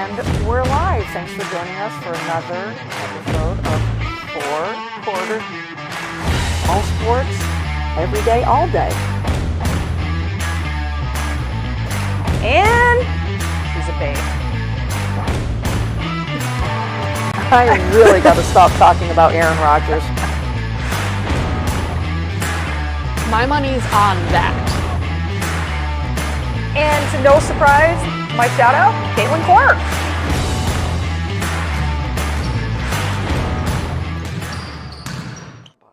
And we're live. Thanks for joining us for another episode of 4 Quarters. All sports, every day, all day. And she's a babe. I really got to stop talking about Aaron Rodgers. My money's on that. And to no surprise, my shout out, Caitlin Clark.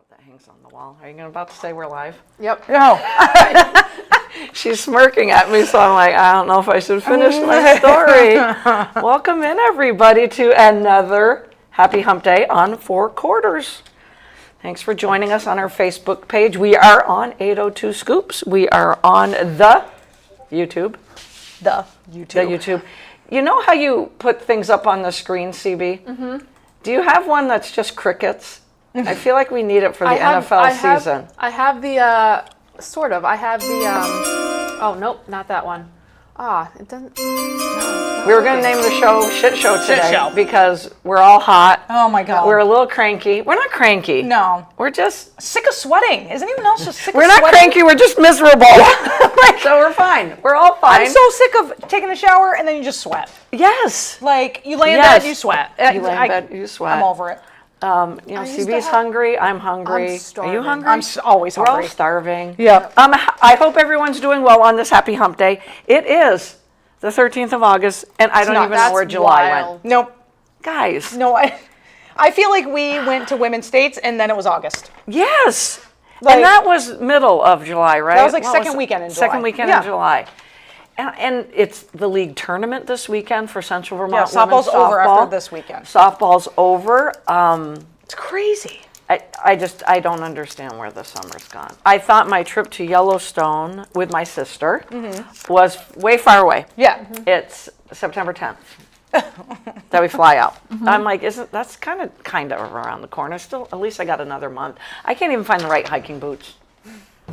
That hangs on the wall. Are you about to say we're live? Yep. No. She's smirking at me, so I'm like, I don't know if I should finish my story. Welcome in, everybody, to another Happy Hump Day on 4 Quarters. Thanks for joining us on our Facebook page. We are on 802 Scoops. We are on the YouTube. The YouTube. You know how you put things up on the screen, CB? Mm-hmm. Do you have one that's just crickets? I feel like we need it for the NFL season. I have the, sort of. I have the, oh, nope, not that one. It doesn't. No, we were going to name the show Shit Show today Shit Show. because we're all hot. Oh my God. We're a little cranky. We're not cranky. No. We're just Sick of sweating. Is anyone else just sick we're of not sweating? cranky. We're just miserable. So we're fine. We're all fine. I'm so sick of taking a shower and then you just sweat. Yes. Like, you lay in Yes. bed, you sweat. You lay in bed, you sweat. I'm over it. CB's hungry. I'm hungry. I'm starving. Are you hungry? I'm always We're hungry. all starving. Yeah. I hope everyone's doing well on this Happy Hump Day. It is the 13th of August, and I don't even know where July went. Nope. Guys. No, I feel like we went to Women's States and then it was August. Yes. Like- and that was middle of July, right? That was like What second weekend in July. Second weekend Yeah. in July. And it's the league tournament this weekend for Central Vermont Yeah, softball's women's over softball. after this weekend. Softball's over. It's crazy. I don't understand where the summer's gone. I thought my trip to Yellowstone with my sister was way far away. Yeah. It's September 10th that we fly out. I'm like, that's kind of around the corner. Still, at least I got another month. I can't even find the right hiking boots.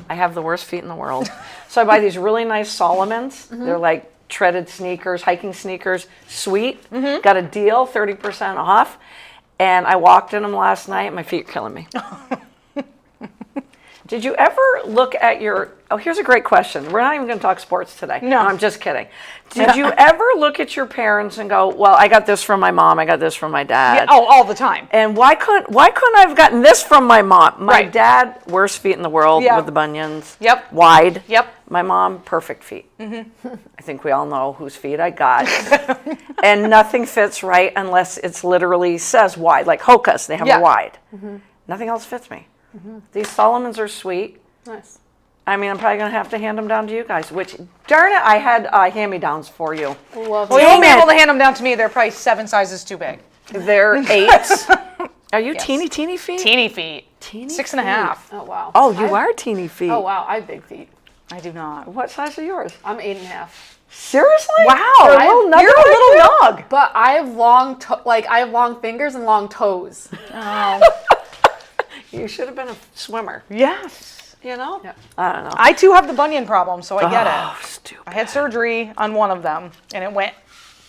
I have the worst feet in the world. So I buy these really nice Solomons. They're like treaded sneakers, hiking sneakers, sweet. Got a deal, 30% off. And I walked in them last night. My feet are killing me. Did you ever look at here's a great question. We're not even going to talk sports today. No. I'm just kidding. Did you ever look at your parents and go, well, I got this from my mom, I got this from my dad. Yeah, all the time. And why couldn't I have gotten this from my mom? My Right. dad, worst feet in the world Yeah. with the bunions. Yep. Wide. Yep. My mom, perfect feet. I think we all know whose feet I got. And nothing fits right unless it's literally says wide, like Hoka's, they have Yeah. a wide. Nothing else fits me. These Solomons are sweet. Nice. I mean, I'm probably going to have to hand them down to you guys, which, darn it, I had hand-me-downs for you. Love Well, it. you won't be Dang able it. to hand them down to me. They're probably 7 sizes too big. They're 8s. Are you Yes. teeny feet? Teeny feet. Teeny 6.5. Oh, wow. Oh, you are teeny feet. Oh, wow. I have big feet. I do not. What size are yours? I'm 8.5. Seriously? Wow. You're a little nugget You're a like little that? nog. But I have I have long fingers and long toes. Oh. You should have been a swimmer. Yes. You know? Yeah. I don't know. I too have the bunion problem, so I get Oh, it. stupid. I had surgery on one of them, and it went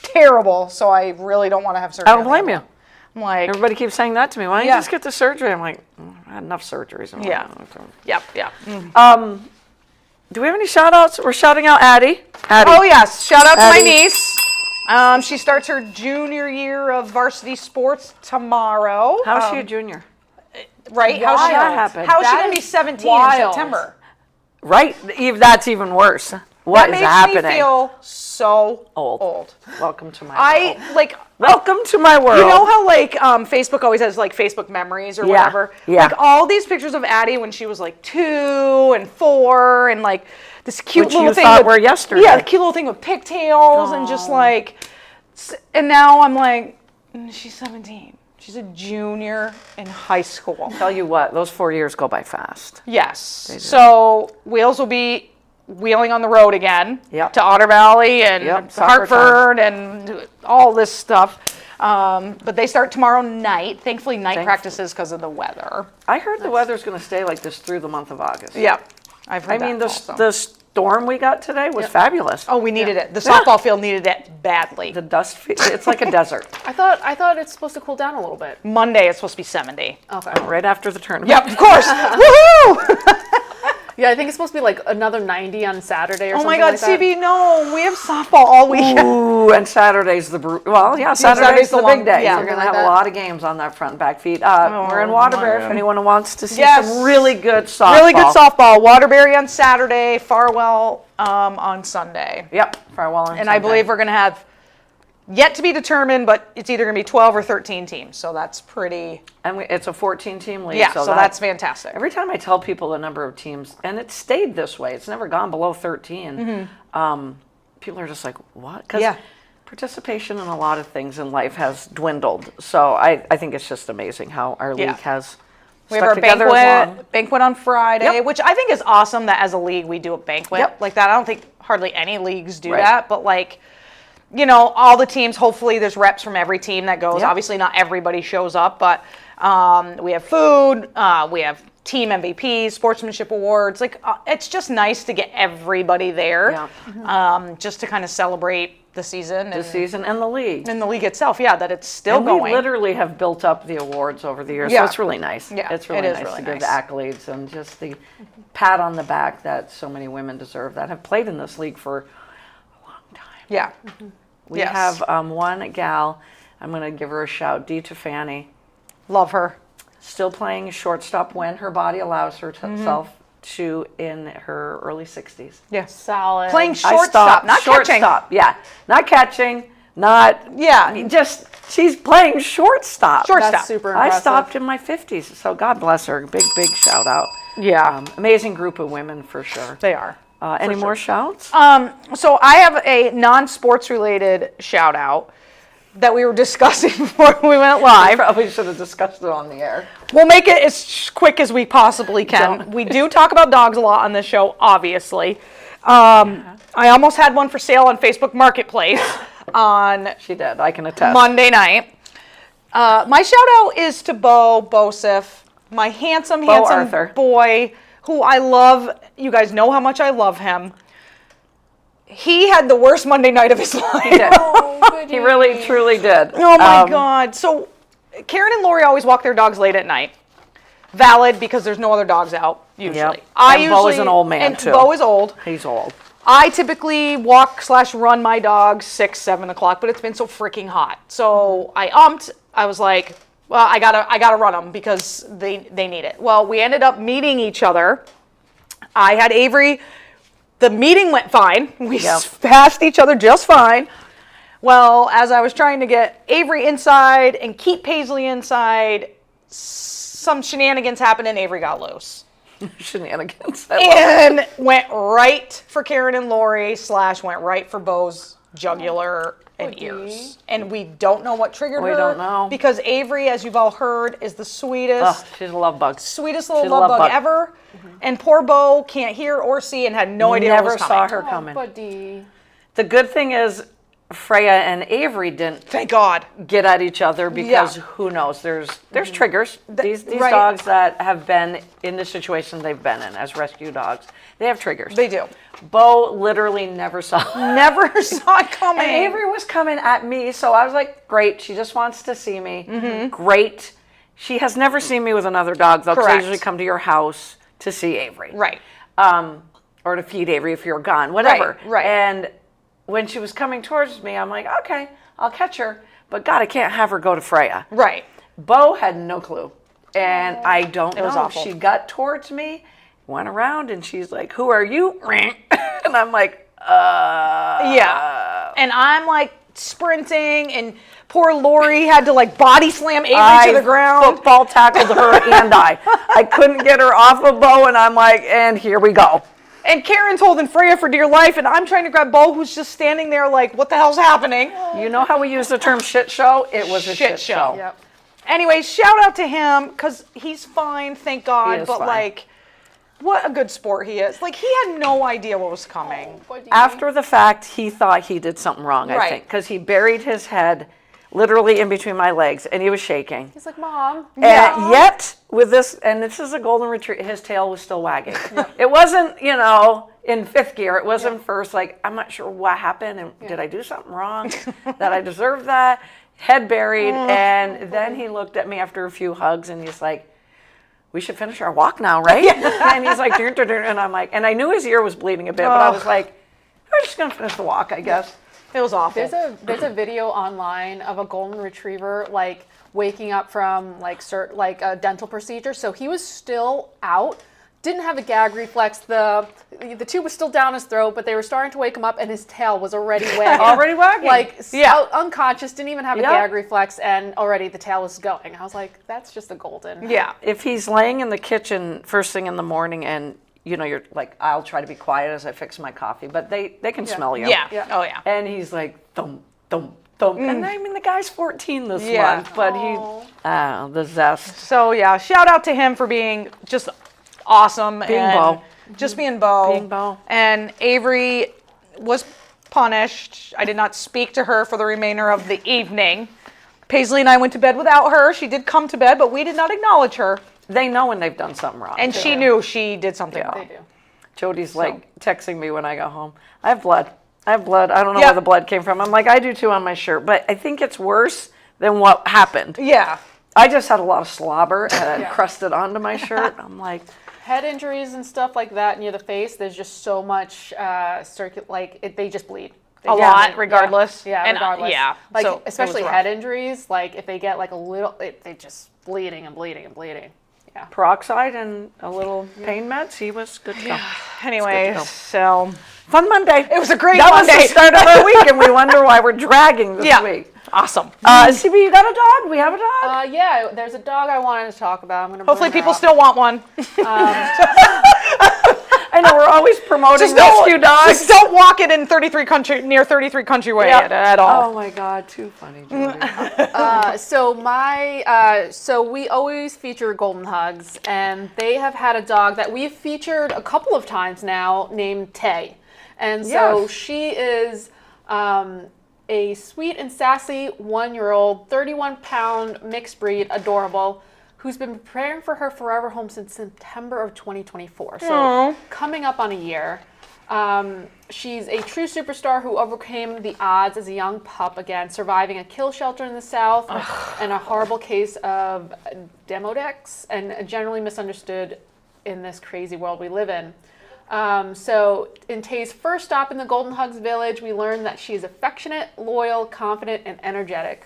terrible, so I really don't want to have surgery. I don't blame you. I'm like, Everybody keeps saying that to me. Why don't you Yeah. just get the surgery? I'm like, I had enough surgeries. Yeah. yep. Do we have any shout outs? We're shouting out Addie. Oh, yes. Shout out to my Addie. niece. She starts her junior year of varsity sports tomorrow. How's she a junior? Right? How's How's she, that happen? how's she That going to be is 17 wild. in September? Right? That's even worse. What That is makes happening? me feel so Old. old. Welcome to my world. Welcome to my world. You know how Facebook always has like Facebook memories or Yeah, whatever? yeah. Like all these pictures of Addie when she was like 2 and 4 and like this cute Which little you thing thought with, were yesterday. Yeah, the cute little thing with pigtails and just like, and now I'm like, she's 17. She's a junior in high school. Tell you what, those 4 years go by fast. Yes. So Wheels will be wheeling on the road again Yep. to Otter Valley and Yep, soccer Hartford and all this stuff. But they start tomorrow night. Thankfully, night practices because of the weather. I heard the weather's going to stay like this through the month of August. Yep. I've heard I mean, that also. the storm we got today was fabulous. Oh, we needed it. The softball field needed it badly. The dust, it's like a desert. I thought it's supposed to cool down a little bit. Monday, it's supposed to be 70. Okay. Right after the tournament. Yep, of course. Woohoo! Yeah, I think it's supposed to be like another 90 on Saturday or Oh something my God, like that. CB, no, we have softball all weekend. Ooh, and Saturday's Saturday's Saturday's the the big long- day. yeah. We're going to Something like have a that. lot of games on that front and back feet. We're in Waterbury if man. anyone wants to see Yes. some really good softball. Really good softball. Waterbury on Saturday, Farwell on Sunday. Yep, Farwell And I believe we're going to have yet to be determined, but it's either going to be 12 or 13 teams. So that's pretty, And it's a 14-team league. yeah, so that's fantastic. Every time I tell people the number of teams, and it's stayed this way, it's never gone below 13, people are just like, what? Because Yeah. participation in a lot of things in life has dwindled. So I think it's just amazing how our league Yeah. has We have stuck our together as long. banquet on Friday, Yep. which I think is awesome that as a league we do a banquet Yep. like that. I don't think hardly any leagues do Right. that, but like, you know, all the teams, hopefully there's reps from every team that goes. Yep. Obviously not everybody shows up, but we have food, we have team MVPs, sportsmanship awards. Like it's just nice to get everybody there, just to kind of celebrate the season The season and the league. and the league itself. Yeah, that it's still And going. we literally have built up the awards over the years, Yeah. so it's really nice. Yeah, It's really it is nice really to give the nice. accolades and just the pat on the back that so many women deserve that have played in this league for a long time. Yeah. We Yes. have one gal, I'm going to give her a shout, Dee Tefani, Love her. still playing shortstop when her body allows Mm-hmm. herself to in her early 60s. Yes. Solid. Playing I shortstop, stopped, not catching. shortstop, yeah. Not catching, not, Yeah. just, she's playing shortstop. Shortstop. That's super I impressive. stopped in my 50s, so God bless her. Big shout out. Yeah. Amazing group of women for sure. They are. Any more shouts? So I have a non-sports related shout out that we were discussing before we went I live. probably should have discussed it on the air. We'll make it as quick as we possibly can. Don't. We do talk about dogs a lot on this show, obviously. I almost had one for sale on Facebook Marketplace on She did. I can attest. Monday night. My shout out is to Bo Bosif, my handsome Arthur. boy who I love. You guys know how much I love him. He had the worst Monday night of his life. He did. Oh, He really, truly did. Oh my God. So Karen and Lori always walk their dogs late at night. Valid because there's no other dogs out usually. Yep. And Bo is an old man, and too. Bo is old. He's old. I typically walk/run my dogs 6, 7 o'clock, but it's been so freaking hot. So I was like, well, I gotta run them because they need it. Well, we ended up meeting each other. I had Avery. The meeting went fine. We passed each other just fine. Well, as I was trying to get Avery inside and keep Paisley inside, some shenanigans happened and Avery got loose. Shenanigans. I love it. And went right for Karen and Lori / went right for Bo's jugular and ears. And we don't know what triggered her. We don't know. Because Avery, as you've all heard, is the sweetest, Oh, she's a love bug. sweetest little she's a love love bug bug. ever. And poor Bo can't hear or see and had no idea what Never was saw coming. her Oh, coming. buddy. The good thing is Freya and Avery didn't Thank God. get at each other because Yeah. who knows? There's triggers. These right. dogs that have been in the situation they've been in as rescue dogs, they have triggers. They do. Bo literally never saw. Never saw it coming. And Avery was coming at me, so I was like, great, she just wants to see me. Mm-hmm. Great. She has never seen me with another dog. They'll Correct. usually come to your house to see Avery. Right. Or to feed Avery if you're gone, whatever. Right. And when she was coming towards me, I'm like, okay, I'll catch her. But God, I can't have her go to Freya. Right. Bo had no clue. And I don't know. was awful. She got towards me, went around, and she's like, who are you? And I'm like, Yeah. And I'm like sprinting, and poor Lori had to like body slam Avery I to the ground. football tackled her and I couldn't get her off of Bo, and I'm like, and here we go. And Karen's holding Freya for dear life, and I'm trying to grab Bo, who's just standing there like, what the hell's happening? You know how we use the term shit show? It was a shit show. Yep. Anyway, shout out to him, because he's fine, thank God. He is but fine. like, what a good sport he is. Like, he had no idea what was coming. Buddy. After the fact, he thought he did something wrong, I Right. think, because he buried his head literally in between my legs, and he was shaking. He's like, Mom. And yet, with this, and this is a golden retriever, his tail was still wagging. It wasn't, in 5th gear. It wasn't first. Like, I'm not sure what happened, and did I do something wrong that I deserved that? Head buried, and then he looked at me after a few hugs, and he's like, "We should finish our walk now, right?" And he's like, "Dun, dun, dun," and I'm like, and I knew his ear was bleeding a bit, but I was like, "We're just gonna finish the walk, I guess." It was awful. There's a video online of a golden retriever like waking up from like a dental procedure. So he was still out, didn't have a gag reflex. The tube was still down his throat, but they were starting to wake him up, and his tail was already wagging. Already wagging. Like unconscious, didn't even have a gag reflex, and already the tail was going. I was like, that's just a golden. Yeah. If he's laying in the kitchen first thing in the morning, and you know, you're like, I'll try to be quiet as I fix my coffee, but they can smell you. Yeah. Oh, yeah. And he's like, thump, thump, thump. And I mean, the guy's 14 this Yeah. month, but the zest. So, yeah, shout out to him for being just awesome. Being Bo. Just being Bo. Being Bo. And Avery was punished. I did not speak to her for the remainder of the evening. Paisley and I went to bed without her. She did come to bed, but we did not acknowledge her. They know when they've done something wrong. And she knew she did something wrong. They do. Jody's like texting me when I go home. I have blood. I don't know where the blood came from. I'm like, I do too on my shirt, but I think it's worse than what happened. Yeah. I just had a lot of slobber and it crusted onto my shirt. I'm like, Head injuries and stuff like that near the face. There's just so much they just bleed. They A lot, regardless. Yeah, And, regardless. yeah, Like so it especially was rough. head injuries. Like if they get like a little, they just bleeding and bleeding and bleeding. Yeah. peroxide and a little pain meds. He was good to go. Anyway, go. so Fun Monday. it was a great That Monday. was the start of our week, and we wonder why we're dragging this week. Awesome. CB, you got a dog? We have a dog? Yeah, there's a dog I wanted to talk about. I'm gonna. Hopefully bring her people up. still want one. I know we're always promoting rescue dogs. Just don't walk it in near 33 Countryway at all. Oh my God, too funny, Jody. So we always feature Golden Hugs, and they have had a dog that we've featured a couple of times now named Tay. And so Yes. she is a sweet and sassy 1-year-old, 31-pound mixed breed, adorable, who's been preparing for her forever home since September of 2024. So coming up on a year. She's a true superstar who overcame the odds as a young pup, again, surviving a kill shelter in the South and a horrible case of Demodex, and generally misunderstood in this crazy world we live in. So in Tay's first stop in the Golden Hugs village, we learned that she's affectionate, loyal, confident, and energetic.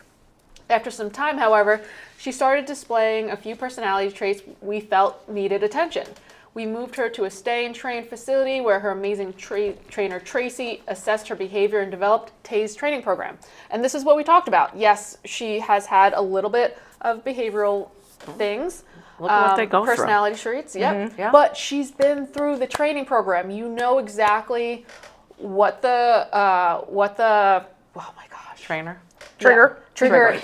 After some time, however, she started displaying a few personality traits we felt needed attention. We moved her to a stay and train facility where her amazing trainer Tracy assessed her behavior and developed Tay's training program. And this is what we talked about. Yes, she has had a little bit of behavioral things. Look at what they go through. Personality traits, yep. Yeah. But she's been through the training program. You know exactly what the oh my gosh. Trainer. Trigger,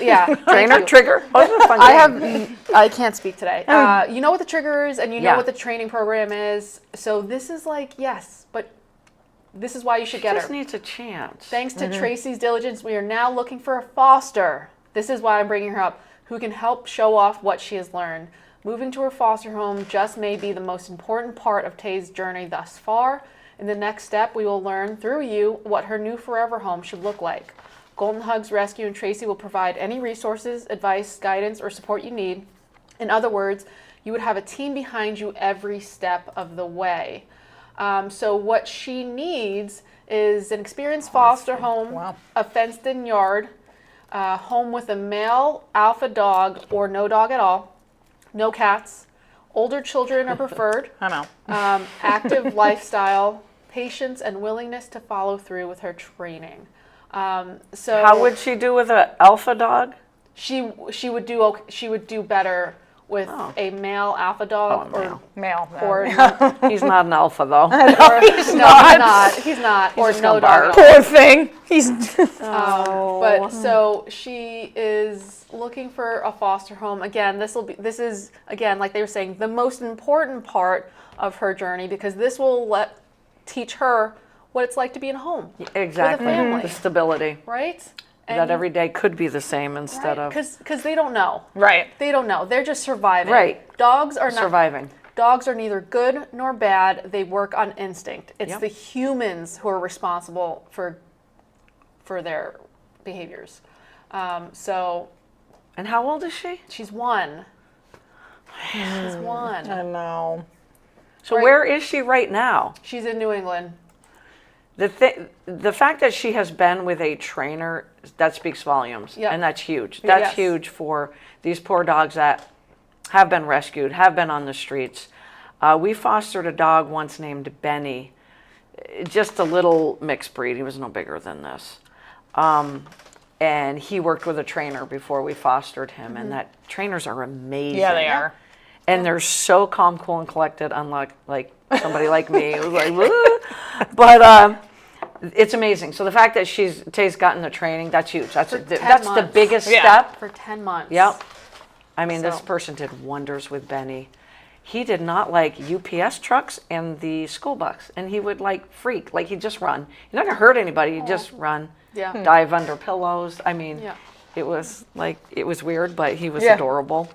yeah. Trainer, Thank you. trigger. Those are fun games. I can't speak today. You know what the trigger is, and you know Yeah. what the training program is. So this is like, yes, but this is why you should get Just her. needs a chance. Thanks to Tracy's diligence, we are now looking for a foster. This is why I'm bringing her up, who can help show off what she has learned. Moving to her foster home just may be the most important part of Tay's journey thus far. In the next step, we will learn through you what her new forever home should look like. Golden Hugs Rescue and Tracy will provide any resources, advice, guidance, or support you need. In other words, you would have a team behind you every step of the way. So what she needs is an experienced foster home, a fenced-in yard, home with a male alpha dog or no dog at all, no cats, older children are preferred, I know. active lifestyle, patience, and willingness to follow through with her training. So How would she do with an alpha dog? she would do better with a male alpha dog Male. or He's not an alpha, though. he's not or just no gonna dog. bark. at all. Poor thing. He's But so she is looking for a foster home. Again, this is like they were saying, the most important part of her journey, because this will teach her what it's like to be in a home. Exactly. With a family. The stability. Right? That every day could be the same instead of because they don't know. right. They don't know. They're just surviving. Right. Dogs are not surviving. Dogs are neither good nor bad. They work on instinct. It's Yep. the humans who are responsible for their behaviors. So And how old is she? she's 1. She's 1. I know. So Right. where is she right now? She's in New England. The fact that she has been with a trainer, that speaks volumes. Yep. And that's huge. That's Yes. huge for these poor dogs that have been rescued, have been on the streets. We fostered a dog once named Benny, just a little mixed breed. He was no bigger than this. And he worked with a trainer before we fostered him. And that trainers are amazing. Yeah, they are. And they're so calm, cool, and collected, unlike like somebody like me who's like, woo. But it's amazing. So the fact that Tay's gotten the training, that's huge. That's the months. biggest Yeah. step. For 10 months. Yep. I mean, this So- person did wonders with Benny. He did not like UPS trucks and the school bus, and he would like freak, like he'd just run. You're not gonna hurt anybody. You just run, Yeah. dive under pillows. I mean, Yeah. it was weird, but he was Yeah. adorable,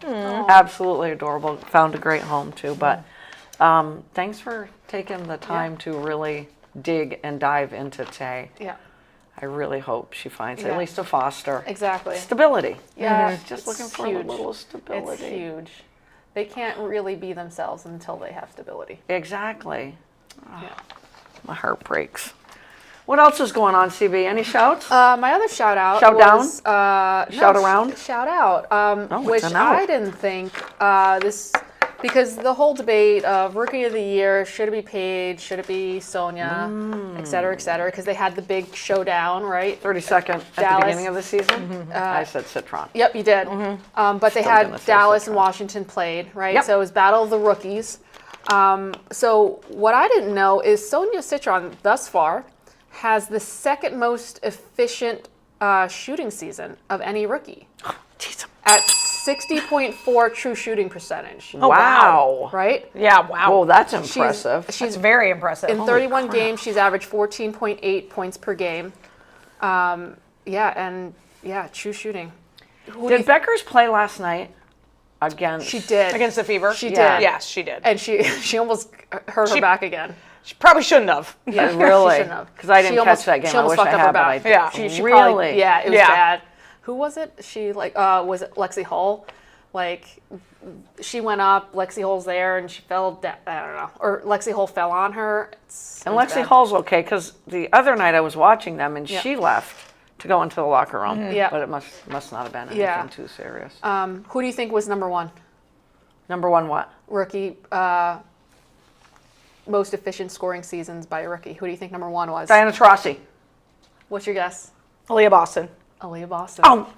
absolutely adorable. Found a great home too. But thanks for taking the time to really dig and dive into Tay. Yeah. I really hope she finds at Yeah. least a foster. Exactly. Stability. Yeah. Just it's looking for huge. a little stability. It's huge. They can't really be themselves until they have stability. Exactly. Yeah. My heart breaks. What else is going on, CB? Any shouts? My other shout out Shout was, Shout around? Shout out. it's Which an out. I didn't think this, because the whole debate of Rookie of the Year, should it be Paige, should it be Sonia, et cetera, because they had the big showdown, right? 32nd at the Dallas. beginning of the season? I said Citron. Yep, you did. But they Still gonna had say Dallas Citron. and Washington played, right? Yep. So it was Battle of the Rookies. So what I didn't know is Sonia Citron thus far has the second most efficient shooting season of any rookie Jeez. at 60.4 true shooting percentage. Wow. Right? Yeah, wow. Oh, that's She's- impressive. That's very impressive. In 31 games, she's averaged 14.8 points per game. True shooting. Did Beckers play last night? Against She did. Against the Fever? She Yeah. did. Yes, she did. And she almost hurt her back again. She probably shouldn't have. Yeah, Really? she shouldn't have. Because I didn't She catch almost- that game. She I almost wish I fucked up had, her but I back. didn't. She Really? probably, yeah, it was Yeah. bad. Who was it? She was it Lexi Hull? Like, she went up, Lexi Hull's there, and she fell down. I don't know. Or Lexi Hull fell on her. And Lexi Hall's okay, because the other night I was watching them, and she left to go into the locker room. Yeah. But it must not have been anything Yeah. too serious. Who do you think was number one? Number one what? Rookie, most efficient scoring seasons by a rookie. Who do you think number one was? Diana Taurasi. What's your guess? Aaliyah Boston. Aaliyah Boston. Oh,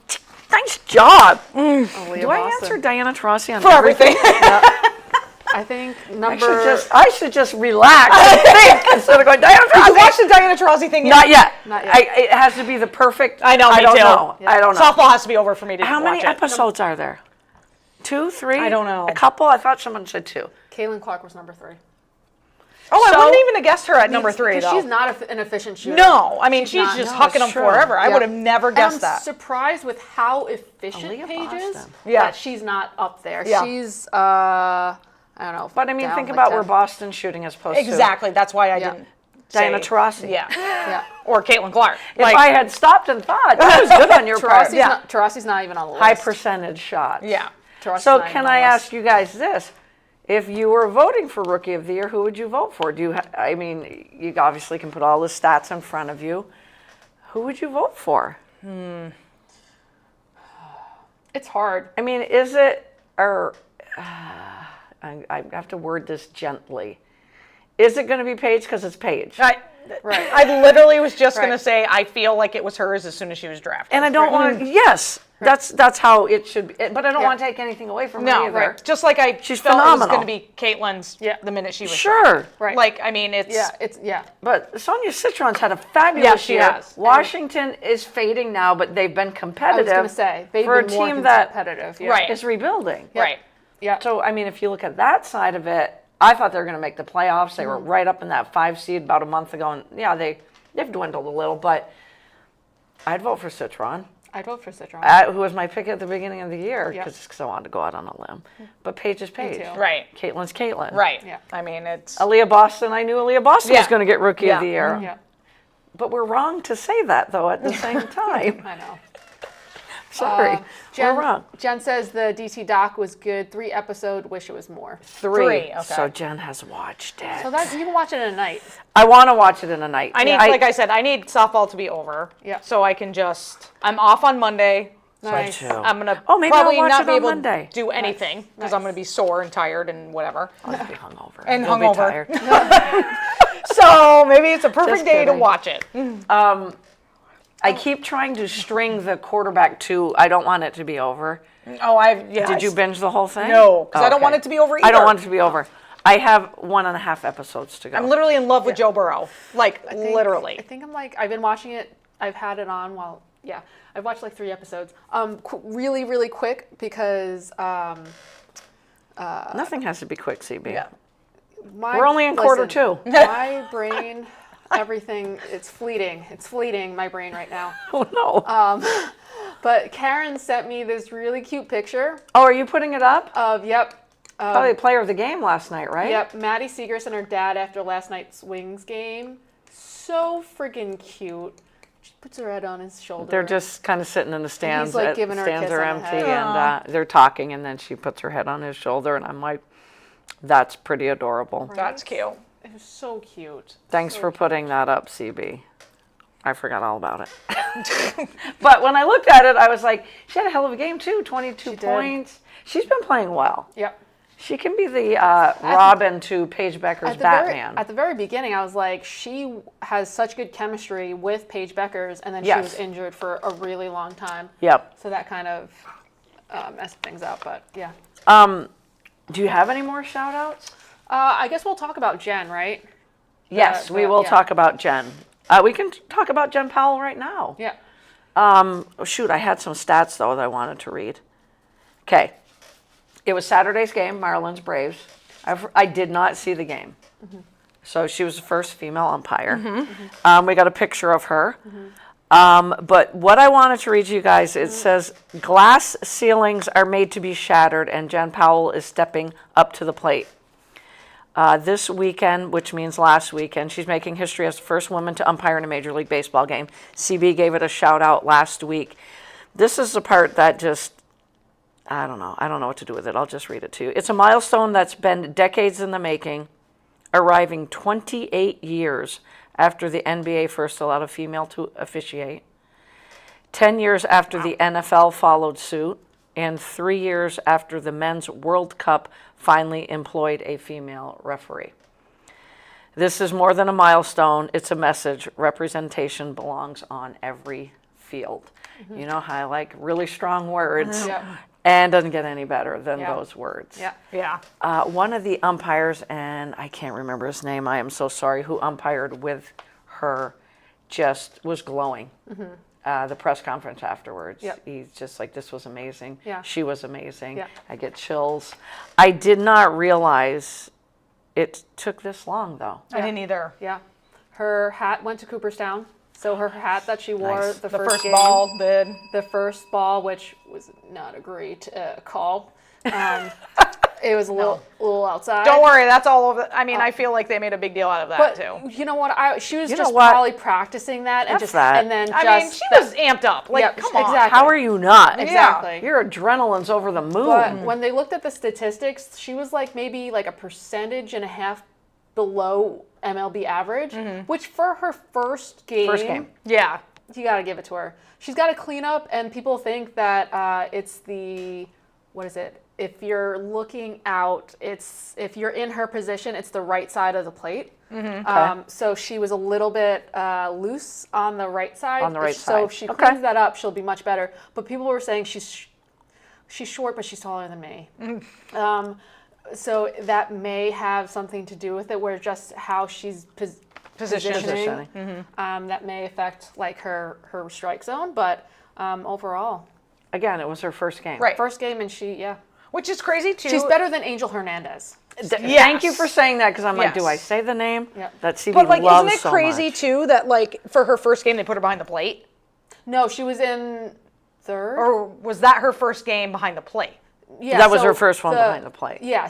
nice job. Aaliyah Do I Boston. answer Diana Taurasi on For everything. I think I number. should just relax and think instead of going Diana Did you Taurasi. watch the Diana Taurasi thing yet? Not yet. Not yet. It has to be the perfect. I know, I me don't too. know. Yeah. I don't know. Softball has to be over for me to How many watch it. episodes are there? 2, 3? I don't know. A couple? I thought someone said 2. Caitlin Clark was number 3. Oh, I So- wouldn't even have guessed her at number 3, Because though. she's not an efficient shooter. No, I mean, she's not. just No, hucking them it's true. forever. I Yeah. would have never And guessed I'm that. surprised with how efficient Aaliyah Paige is. Boston. Yeah. That she's not up there. Yeah. She's I don't know. But I mean, down think like about 10. where Boston's shooting as opposed Exactly. That's why I Yeah. didn't. to Diana say- Taurasi. Yeah. Yeah. Or Caitlin Clark. If I had stopped and thought, that was good on your part. Taurasi's not even on the list. High percentage shots. Yeah. Taurasi's So not even can on I the list. ask you guys this? If you were voting for Rookie of the Year, who would you vote for? I mean, you obviously can put all the stats in front of you. Who would you vote for? It's hard. I mean, is it, or I have to word this gently. Is it going to be Paige because it's Paige? Right. I literally was just going to say I feel like it was hers as soon as she was drafted. And I don't want to, yes, that's how it should be. But I don't Yeah. want to take anything away from her No, either. right. Just like I She's felt it was phenomenal. going to be Caitlin's Yeah. the minute she was Sure. drafted. Right. Like, I mean, it's... Yeah. But Sonia Citron's had a fabulous Yeah, she year. has. Washington is fading now, but they've been I competitive. was going to say they've for a been more team that competitive. Yeah. Right. is rebuilding. Right. Yeah. So, I mean, if you look at that side of it, I thought they were going to make the playoffs. They were right up in that 5 seed about a month ago. And yeah, they've dwindled a little, but I'd vote for Citron. I'd vote for Citron. Who was my pick at the beginning of the year Yep. because I wanted to go out on a limb. But Paige is Paige. too. Right. Caitlin's Caitlin. Right. Yeah. I mean, it's. Aaliyah Boston, I knew Aaliyah Boston Yeah. was going to get Rookie Yeah. of the Year. Yeah, But we're wrong to say that, though, at the same time. I know. Sorry. Jen, we're wrong. Jen says the DT doc was good. 3 episode. Wish it was more. Three. Okay. So Jen has watched it. So that you can watch it in a night. I want to watch it in a night. I need, like I said, I need softball to be over. Yeah. So I can just. I'm off on Monday. Nice. too. I'm gonna maybe I'll probably watch not it be on able Monday. to do anything because Nice. I'm gonna be sore and tired and whatever. I'll just be hungover. And You'll hungover. Be tired. So maybe it's a perfect Just day to kidding. watch it. I keep trying to string the quarterback to. I don't want it to be over. Did Did you binge the whole thing? No, 'cause I don't want it to be over I don't either. want it to be over. I have 1.5 episodes to go. I'm literally in love with Joe Burrow. Like literally. I think I'm like I've been watching it. I've had it on while I've watched like 3 episodes. Really, really quick because Nothing has to be quick, CB. Yeah. We're only in quarter 2. My brain, everything, it's fleeting. It's fleeting, my brain right now. Oh no. But Karen sent me this really cute picture Oh, are you putting it up? of Probably player of the game last night, right? Yep, Maddie Segrist and her dad after last night's Wings game. So freaking cute. She puts her head on his shoulder. They're just kind of sitting in the stands. like, giving her a stands kiss are on the empty, head. and they're talking, and then she puts her head on his shoulder, and I'm like, that's pretty adorable. That's cute. It was so cute. Thanks for putting that up, CB. I forgot all about it. But when I looked at it, I was like, she had a hell of a game, too. 22 points. She's been playing well. Yep. She can be the Robin to Paige Becker's Batman. At the very beginning, I was like, she has such good chemistry with Paige Beckers, and then she Yes. was injured for a really long time. Yep. So that kind of messed things up, but yeah. Do you have any more shout-outs? I guess we'll talk about Jen, right? Yes, we will yeah. talk about Jen. We can talk about Jen Powell right now. Yeah. Shoot, I had some stats, though, that I wanted to read. Okay. It was Saturday's game, Maryland's Braves. I did not see the game. Mm-hmm. So she was the first female umpire. Mm-hmm. We got a picture of her. Mm-hmm. But what I wanted to read to you guys, it says, glass ceilings are made to be shattered, and Jen Powell is stepping up to the plate. This weekend, which means last weekend, she's making history as the first woman to umpire in a Major League Baseball game. CB gave it a shout out last week. This is the part that just, I don't know what to do with it. I'll just read it to you. It's a milestone that's been decades in the making, arriving 28 years after the NBA first allowed a female to officiate, 10 years after the NFL followed suit, and 3 years after the Men's World Cup finally employed a female referee. This is more than a milestone, it's a message. Representation belongs on every field. Mm-hmm. You know how I like really strong words, and doesn't get any better than those words. Yeah. Yeah. One of the umpires, and I can't remember his name, I am so sorry, who umpired with her just was glowing. The press conference afterwards. Yep. He's just like, this was amazing. Yeah. She was amazing. Yeah. I get chills. I did not realize it took this long, though. I didn't either. Yeah. Her hat went to Cooperstown. So her hat that she wore Nice. the The first first game, ball did. the first ball, which was not a great call. It was a little outside. Don't worry, that's all over. I mean, I feel like they made a big deal out of that But too. you know what? She was You know just what? probably practicing that and F just that. and then just I mean, she was amped up. Like, Yeah, come on. exactly. How are you not? Exactly. Your adrenaline's over the moon. But when they looked at the statistics, she was like maybe like a percentage and a half below MLB average, which for her first game, Yeah. you got to give it to her. She's got to clean up, and people think that it's the, what is it? If you're looking out, if you're in her position, it's the right side of the plate. So she was a little bit loose on the right side. On the right So side. if she Okay. cleans that up, she'll be much better. But people were saying she's short, but she's taller than me. So that may have something to do with it, where just how she's positioning. That may affect like her strike zone, but overall, Again, it was her first game. Right. first game, and Which is crazy too. she's better than Angel Hernandez. Thank you for saying that, because I'm like, do I Yes. say the name? Yeah. That CB But like, loves isn't it crazy so much. too that like for her first game they put her behind the plate? No, she was in 3rd. Or was that her first game behind the plate? Yeah, That was her first one behind the plate. Yeah,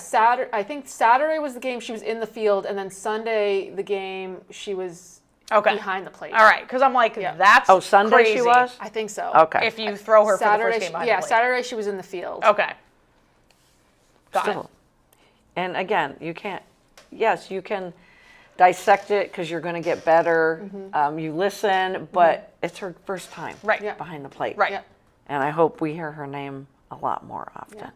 I think Saturday was the game she was in the field, and then Sunday the game she was behind the plate. All right, because I'm like, that's Sunday crazy. she was? I think so. Okay. If you throw her Saturday, for the first game behind the plate. Saturday she was in the field. Okay. Got it. Still. And again, you can't, yes, you can dissect it because you're going to get better. You listen, but it's her first time behind the plate. Right. Yeah. And I hope we hear her name a lot more often.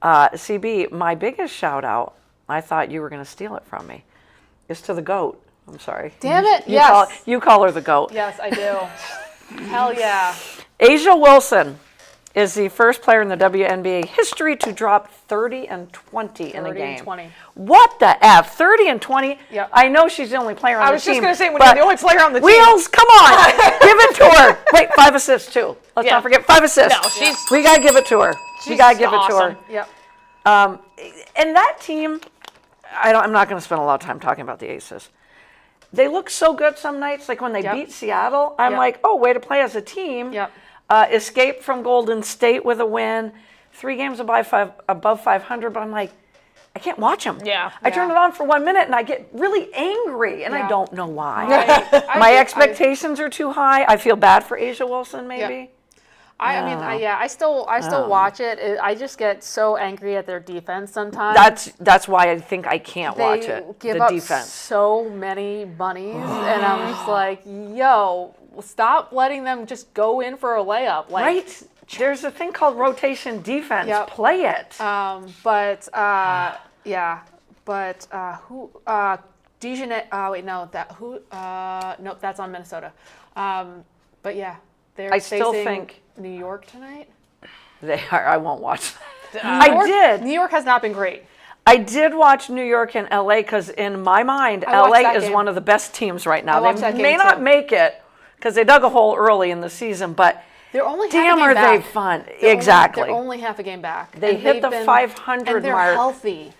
CB, my biggest shout out, I thought you were going to steal it from me, is to the GOAT. I'm sorry. Damn it, You call her the GOAT. Yes, I do. Hell yeah. Asia Wilson is the first player in the WNBA history to drop 30 and 20 in a 30 game. and 20. What the F? 30 and 20? Yep. I know she's the only player on the team. I was just going to say, when but you're the only player on the team. Wheels, come on. Give it to her. Wait, 5 assists too. Let's not forget 5 assists. No, we got to give it to her. We got to give it to her. Yep. And that team, I'm not going to spend a lot of time talking about the Aces. They look so good some nights. Like when they beat Seattle, I'm like, oh, way to play as a team. Yep. Escaped from Golden State with a win. 3 games above 500, but I'm like, I can't watch them. Yeah. I turn it on for 1 minute and I get really angry, and I don't know why. Right. My expectations are too high. I feel bad for Asia Wilson, maybe. I still watch it. I just get so angry at their defense sometimes. That's why I think I can't watch They it. give the up defense. so many bunnies, and I'm just like, yo, stop letting them just go in for a layup. Like, Right? There's a thing called rotation defense. Yep. Play it. Who? Dijon. Wait, no, nope, that's on Minnesota. But yeah, they're I still facing think New York tonight. they are. I won't watch that. I did. New York has not been great. I did watch New York and LA because in my mind, watched LA that is game. one of the best teams right now. watched They that game may not too. make it because they dug a hole early in the season, but They're only damn, half a are game they back. fun? They're Exactly. They're only half a game back. They And hit they've the been- 500 and they're mark. healthy.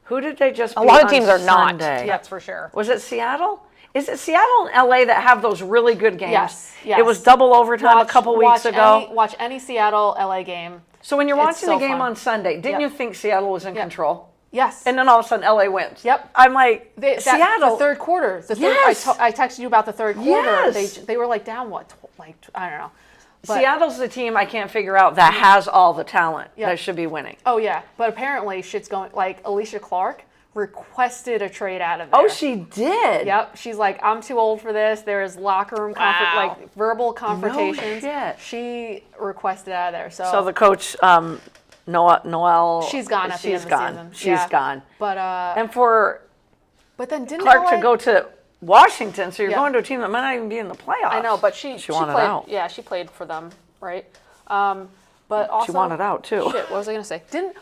Who did they just beat A lot of on teams are not. Sunday? That's for sure. Was it Seattle? Is it Seattle and LA that have those really good games? Yes, yes. It was double overtime a couple weeks ago. Watch any Seattle LA game. So when you're watching so the game fun. on Sunday, didn't Yep. you think Seattle was in control? Yes. And then all of a sudden LA wins. Yep. I'm like, The Seattle. third quarter. Yes. I texted you about the third quarter. Yes. They were like down what? Like I don't know. But, Seattle's the team I can't figure out that has all the talent Yeah. that should be winning. Oh yeah, but apparently shit's going. Like Alicia Clark requested a trade out of there. Oh, she did. Yep. She's like, I'm too old for this. There is locker room Wow. like verbal confrontations. shit. She requested out of there. So the coach, Noelle, she's gone at the end of the season. She's Yeah. gone. But And for but then didn't Clark LA, to go to Washington, so you're Yeah. going to a team that might not even be in the playoffs. I know, but she wanted played. out. Yeah, she played for them, right? But also She wanted out too. Shit, what was I gonna say? Didn't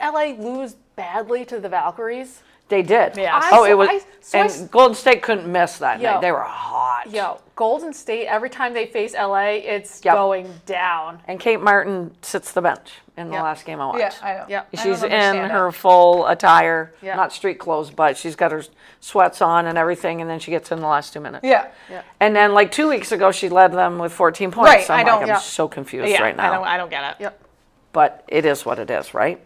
LA lose badly to the Valkyries? They did. Yeah. Oh, it was. So I- And Golden State couldn't miss that Yo. night. They were hot. Yo, Golden State, every time they face LA, it's Yep. going down. And Kate Martin sits the bench in the Yep. last game I watched. Yeah, I know. Yep. I don't She's in understand her it. full attire, Yeah. not street clothes, but she's got her sweats on and everything, and then she gets in the last 2 minutes. Yeah. Yeah. And then, like 2 weeks ago, she led them with 14 points. Right, I'm I don't- I'm yeah. so confused Yeah, right now. I don't get it. Yep. But it is what it is, right?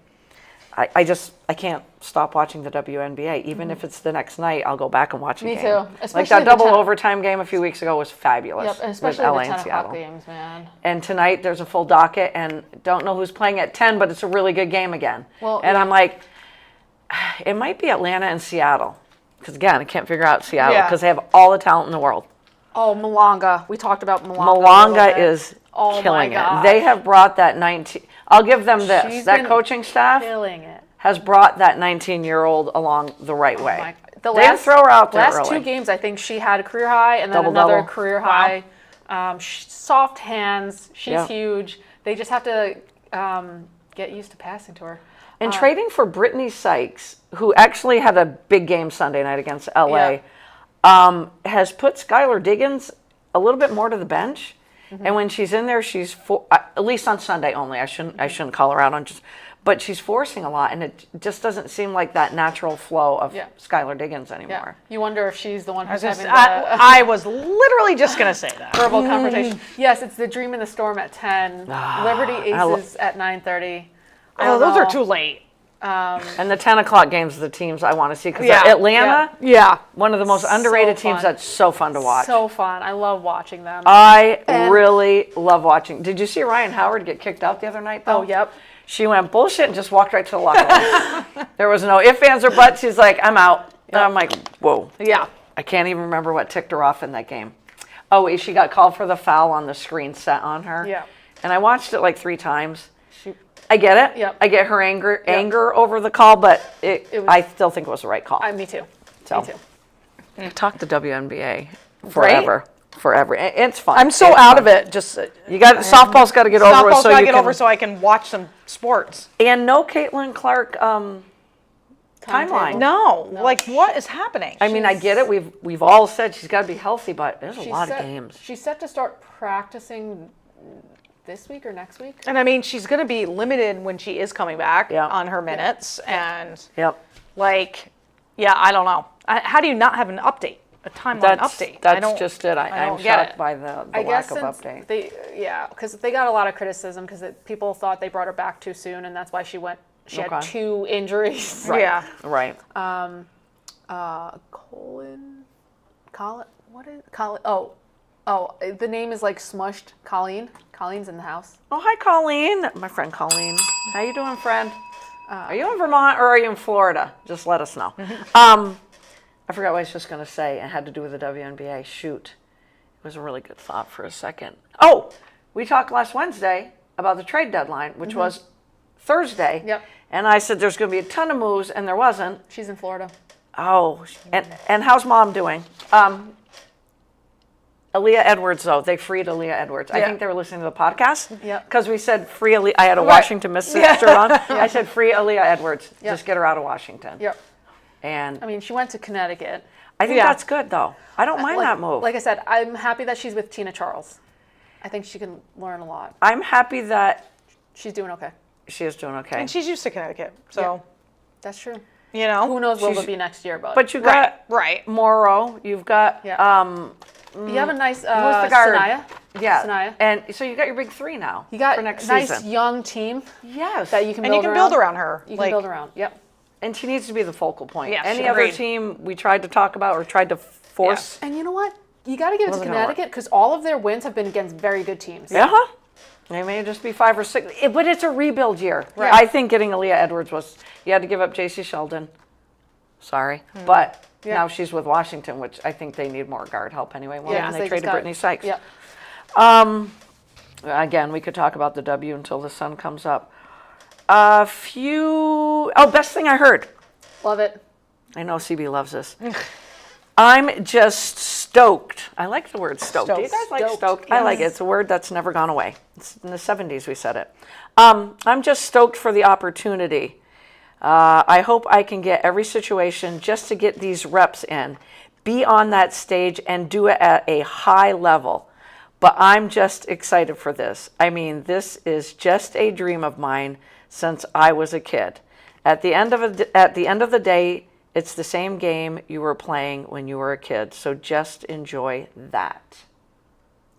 I can't stop watching the WNBA. Even if it's the next night, I'll go back and watch a Me game. too. Like Especially that the double 10 overtime game a few weeks ago was fabulous. Yep, and with especially LA the and 10 o'clock Seattle. games, man. And tonight there's a full docket, and don't know who's playing at 10, but it's a really good game again. Well, and yeah. I'm like, it might be Atlanta and Seattle. Because again, I can't figure out Seattle Yeah. because they have all the talent in the world. Oh, Malonga. We talked about Malonga. a little Malonga bit. is Oh my killing it. gosh. They have brought that 19. I'll give them this. She's That been coaching staff killing it. has brought that 19-year-old along the right way. Oh My- the They didn't throw her out there last early. 2 games, I think she had a career high and then Double-double. another career high. Soft hands. She's Yeah. huge. They just have to get used to passing to her. And trading for Brittany Sykes, who actually had a big game Sunday night against LA, has put Skylar Diggins a little bit more to the bench. And when she's in there, she's at least on Sunday only. I shouldn't call her out on just, but she's forcing a lot, and it just doesn't seem like that natural flow of Yeah. Skylar Diggins Yeah. anymore. You wonder if she's the one who's having the I was literally just gonna say that. verbal confrontation. Yes, it's the Dream in the Storm at 10. Liberty I lo- Aces at 9:30. Oh, those are too late. And the 10 o'clock games are the teams I want to see, because Yeah. Atlanta, Yeah. one of the most underrated fun. teams that's so fun to watch. So fun. I love watching them. I And- really love watching. Did you see Ryan Howard get kicked out the other night, though? Oh, yep. She went bullshit and just walked right to the locker room. There was no ifs, ands, or buts. She's like, I'm out. And I'm like, whoa. Yeah. I can't even remember what ticked her off in that game. Oh, wait, she got called for the foul on the screen set on her. Yeah. And I watched it like 3 times. I get it. Yep. I get her anger over the call, but I still think it was the right call. Me too. So. Me too. Talk the WNBA forever. Forever. It's fun. I'm so It's out fun. of it. Just You got softball's got to get over with, softball's so gotta you get can. over so I can watch some sports. And no Caitlin Clark timeline. No, like what is happening? I mean, I get it. We've all said she's got to be healthy, but there's a lot of games. She's set to start practicing this week or next week. And I mean, she's going to be limited when she is coming back Yeah. on her minutes. And Yep. like, yeah, I don't know. How do you not have an update, a timeline update? I That's don't- just it. I'm don't get shocked it. by the I guess lack of since update. because they got a lot of criticism because people thought they brought her back too soon, and that's why she Okay. had 2 injuries. Yeah. Right. The name is like smushed. Colleen's in the house. Oh, hi, Colleen. My friend Colleen. How you doing, friend? Are you in Vermont or are you in Florida? Just let us know. I forgot what I was just going to say. It had to do with the WNBA. Shoot. It was a really good thought for a second. Oh, we talked last Wednesday about the trade deadline, which was Thursday. Yep. And I said there's going to be a ton of moves, and there wasn't. She's in Florida. Oh, and how's Mom doing? Aaliyah Edwards, though. They freed Aaliyah Edwards. I Yeah. think they were listening to the podcast. Yep. Because we said free Aaliyah. I had a Washington Miss sister on. I said free Aaliyah Edwards. Yep. Just get her out of Washington. Yep. And I mean, she went to Connecticut. I think Yeah. that's good, though. I don't mind that move. Like I said, I'm happy that she's with Tina Charles. I think she can learn a lot. I'm happy that She's doing okay. she is doing okay. And she's used to Connecticut. So, That's true. you know. Who knows what She's- it'll be next year, but But you got Right. Morrow. You've got Yeah. you have a nice who's the guard? Sanaya. Yeah. Sanaya. And so you got your big 3 now. You got for a next nice season. young team Yes. that you can And build you can around. build around her. You can like, build around. Yep. And she needs to be the focal point. Yes, Any other agreed. team we tried to talk about or tried to force. And you know what? You got to give it to Wasn't gonna work. Connecticut because all of their wins have been against very good teams. Yeah. They may just be 5 or 6, but it's a rebuild year. Right. I think getting Aaliyah Edwards was, you had to give up J.C. Sheldon. Sorry. But Yeah. now she's with Washington, which I think they need more guard help anyway. Well, Yeah, and 'cause they just traded got- Brittany Sykes. Yep. Again, we could talk about the W until the sun comes up. Best thing I heard. Love it. I know CB loves this. I'm just stoked. I like the word stoked. Do you guys like Stoked, stoked? I like it. yes. It's a word that's never gone away. It's in the 70s we said it. I'm just stoked for the opportunity. I hope I can get every situation just to get these reps in, be on that stage and do it at a high level. But I'm just excited for this. I mean, this is just a dream of mine since I was a kid. At the end of the day, it's the same game you were playing when you were a kid. So just enjoy that.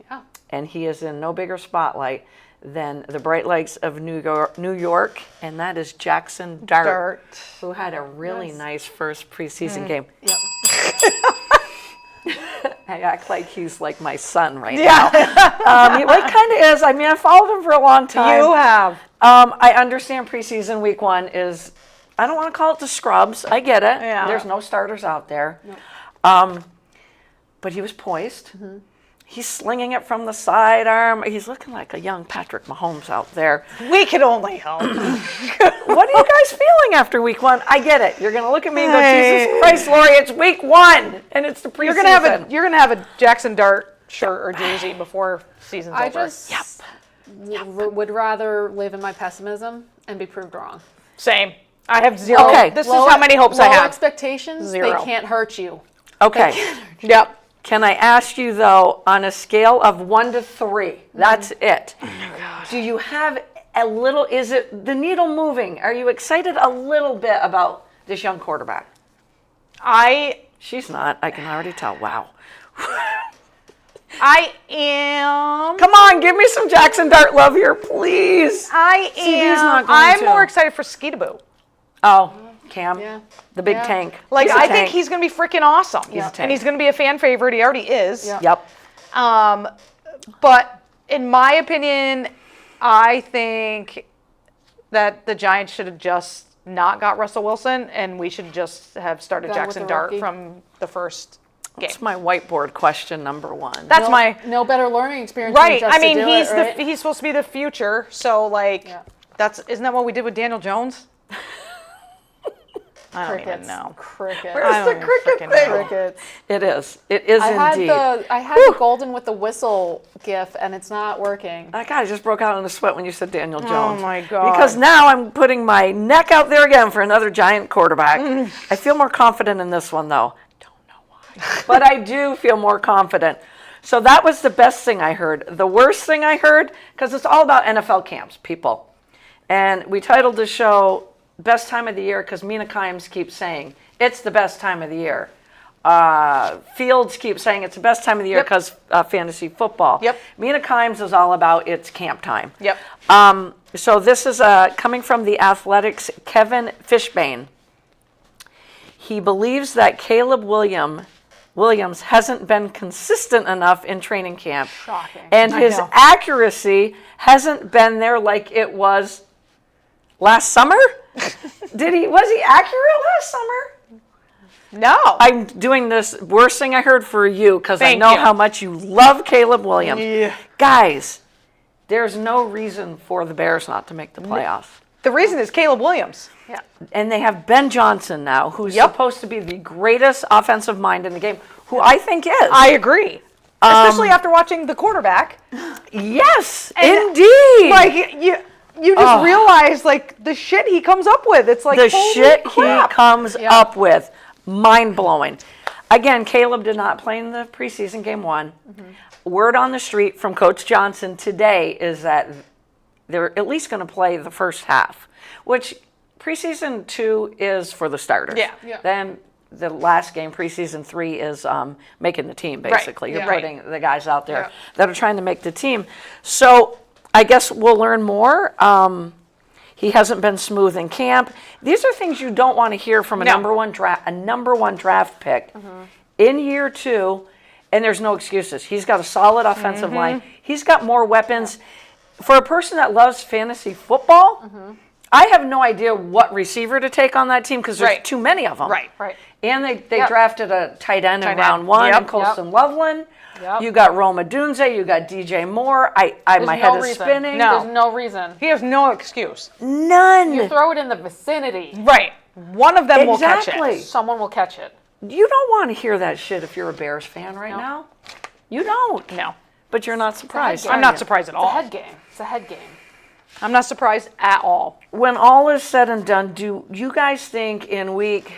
Yeah. And he is in no bigger spotlight than the Bright Lights of New York, and that is Jackson Dart, who had a really nice first preseason game. Yep. I act like he's like my son right now. He like kind of is. I mean, I followed him for a long time. You have. I understand preseason week 1 is, I don't want to call it the scrubs. I get it. Yeah. There's no starters out there. But he was poised. He's slinging it from the sidearm. He's looking like a young Patrick Mahomes out there. We can only hope. What are you guys feeling after week 1? I get it. You're going to look at me and go, Jesus Christ, Lori, it's week 1, and it's the preseason. You're gonna have a Jackson Dart shirt or jersey before season's I over. just would rather live in my pessimism and be proved wrong. Same. I have 0. Okay. This is how many hopes I low have. expectations, 0. they can't hurt you. Okay. Yep. Can I ask you, though, on a scale of 1 to 3, that's it. Do you have a little, is it the needle moving? Are you excited a little bit about this young quarterback? She's not. I can already tell. Wow. I am. Come on, give me some Jackson Dart love here, please. CB's not going I'm to. more excited for Skeetaboo. Oh, Cam, Yeah. the big Yeah. tank. Like, He's a I think tank. he's going to be freaking awesome. He's a tank. And he's going to be a fan favorite. He already is. Yeah. Yep. But in my opinion, I think that the Giants should have just not got Russell Wilson, and we should just have started Gone with Jackson the Dart rookie. from the first game. That's my whiteboard question number one. That's my no better learning experience. Than right. just I mean, to do he's it, right? he's supposed to be the future. So like, Yeah. isn't that what we did with Daniel Jones? I don't even Crickets. know. Crickets. Where's I don't the even cricket freaking thing? know. Crickets. It is. It is indeed. I had the golden with the whistle gif, and it's not working. God, I just broke out in a sweat when you said Daniel Jones. my God. Because now I'm putting my neck out there again for another giant quarterback. I feel more confident in this one, though. Don't know why. But I do feel more confident. So that was the best thing I heard. The worst thing I heard, because it's all about NFL camps, people. And we titled the show Best Time of the Year because Mina Kimes keeps saying it's the best time of the year. Fields keeps saying it's the best time of the year Yep. because fantasy football. Yep. Mina Kimes is all about it's camp time. Yep. So this is coming from the Athletics' Kevin Fishbane. He believes that Caleb Williams hasn't been consistent enough in training camp. Shocking. And I his know. accuracy hasn't been there like it was last summer. Was he accurate last summer? No. I'm doing this worst thing I heard for you because I Thank know you. how much you love Caleb Williams. Yeah. Guys, there's no reason for the Bears not to make the playoffs. The reason is Caleb Williams. Yeah. And they have Ben Johnson now, who's Yep. supposed to be the greatest offensive mind in the game, who I think is. I agree. Especially after watching the quarterback. Yes, And, indeed. Like, you just realize, like, the shit he comes up with. It's like, the holy shit crap. he comes up with, mind-blowing. Again, Caleb did not play in the preseason game one. Word on the street from Coach Johnson today is that they're at least going to play the first half, which preseason 2 is for the starters. Yeah. Yeah. Then the last game, preseason 3, is making the team, basically. You're Yeah. putting the guys out there Yeah. that are trying to make the team. So I guess we'll learn more. He hasn't been smooth in camp. These are things you don't want to hear from a No. number one draft pick in year 2, and there's no excuses. He's got a solid offensive line. He's got more weapons. For a person that loves fantasy football, I have no idea what receiver to take on that team because there's Right. too many of them. Right. Right. And they Yep. drafted a tight end in end. round 1, Yep. and Colston Loveland. Yep. You got Roma Dunze, you got DJ Moore. my There's head no is reason. spinning. No. There's no reason. He has no excuse. None. You throw it in the vicinity, Right. One of them will catch Exactly. it. someone will catch it. You don't want to hear that shit if you're a Bears fan right now. You don't. No. But you're not surprised. game. are I'm not you? surprised at It's a all. head game. It's a head game. I'm not surprised at all. When all is said and done, do you guys think in week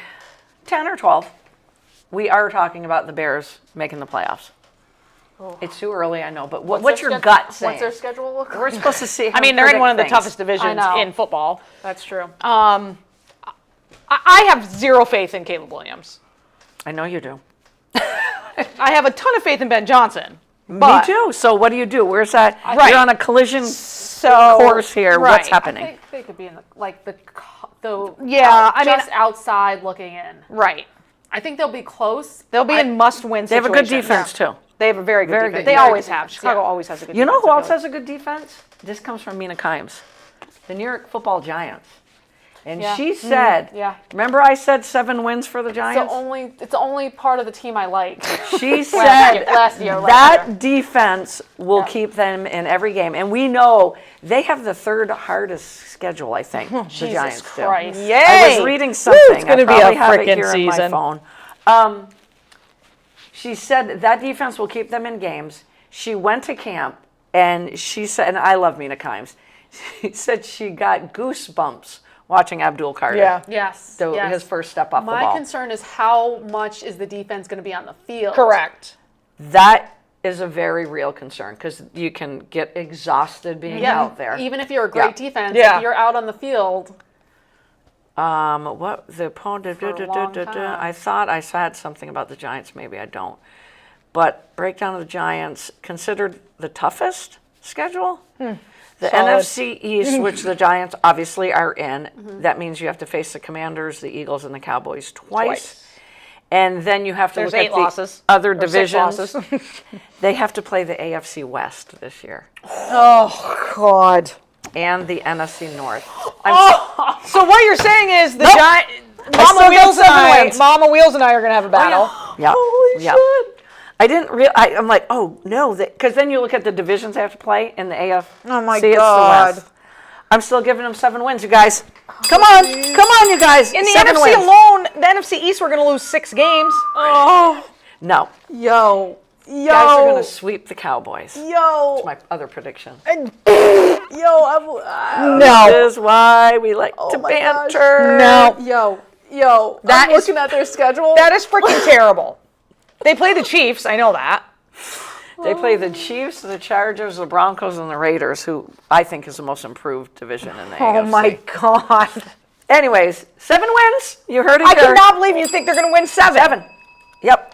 10 or 12, we are talking about the Bears making the playoffs? It's too early, I know, but what's your gut saying? What's their schedule look like? We're supposed to see. I mean, they're in one of the toughest divisions know. in football. That's true. I have zero faith in Caleb Williams. I know you do. I have a ton of faith in Ben Johnson. But, Me too. So what do you do? Where's that? Right. You're on a collision So, course here. right. What's I happening? think they could be in the Yeah, I mean- just outside looking in. Right. I think they'll be close. They'll be in must-win situations. They have a good defense too. They have a very good Very defense. good They defense. always have. Chicago Yeah. always has a good You know defense. who I else feel has a good defense? This comes from Mina Kimes, the New York Football Giants. And Yeah. she said, Yeah. remember I said 7 wins for the It's Giants? the only part of the team I like. She said last year. that defense will keep them in every game. And we know they have the 3rd hardest schedule, I think, the Jesus Giants do. Christ. Yay! I was reading something. It's going to I be a probably have it freaking here in my season. phone. She said that defense will keep them in games. She went to camp, and she said, and I love Mina Kimes, she said she got goosebumps watching Abdul Carter. Yeah. Yes. So yes. his first step off the My ball. concern is how much is the defense going to be on the field? Correct. That is a very real concern because you can get exhausted being out there. Even if you're a great defense, Yeah. if you're out on the field. What the opponent? For a long time. I thought I had something about the Giants. Maybe I don't. But breakdown of the Giants considered the toughest schedule. The Solid. NFC East, which the Giants obviously are in. That means you have to face the Commanders, the Eagles, and the Cowboys twice. And then you have to There's look 8 at the losses. other Or 6 divisions. losses. They have to play the AFC West this year Oh, God. and the NFC North. So what you're saying is the Nope. Giant... I still get 7 wins. Mama Wheels and I are going to have a battle. Yeah. Holy yeah. shit. I didn't real. I'm like, oh no, because then you look at the divisions they have to play in the AFC. Oh, my it's the God. West. I'm still giving them 7 wins, you guys. Come on, you guys. In the 7 NFC wins. alone, the NFC East, we're going to lose 6 games. Oh. No, Yo. guys are gonna sweep the Cowboys. Yo. My other prediction. No. This is why we like to my gosh. banter. No. Yo, That I'm is- looking at their schedule. That is freaking terrible. They play the Chiefs. I know that. They play the Chiefs, the Chargers, the Broncos, and the Raiders, who I think is the most improved division in the AFC. Oh, my God. Anyways, 7 wins. You heard it I here. cannot believe you think they're going to win 7. 7. Yep.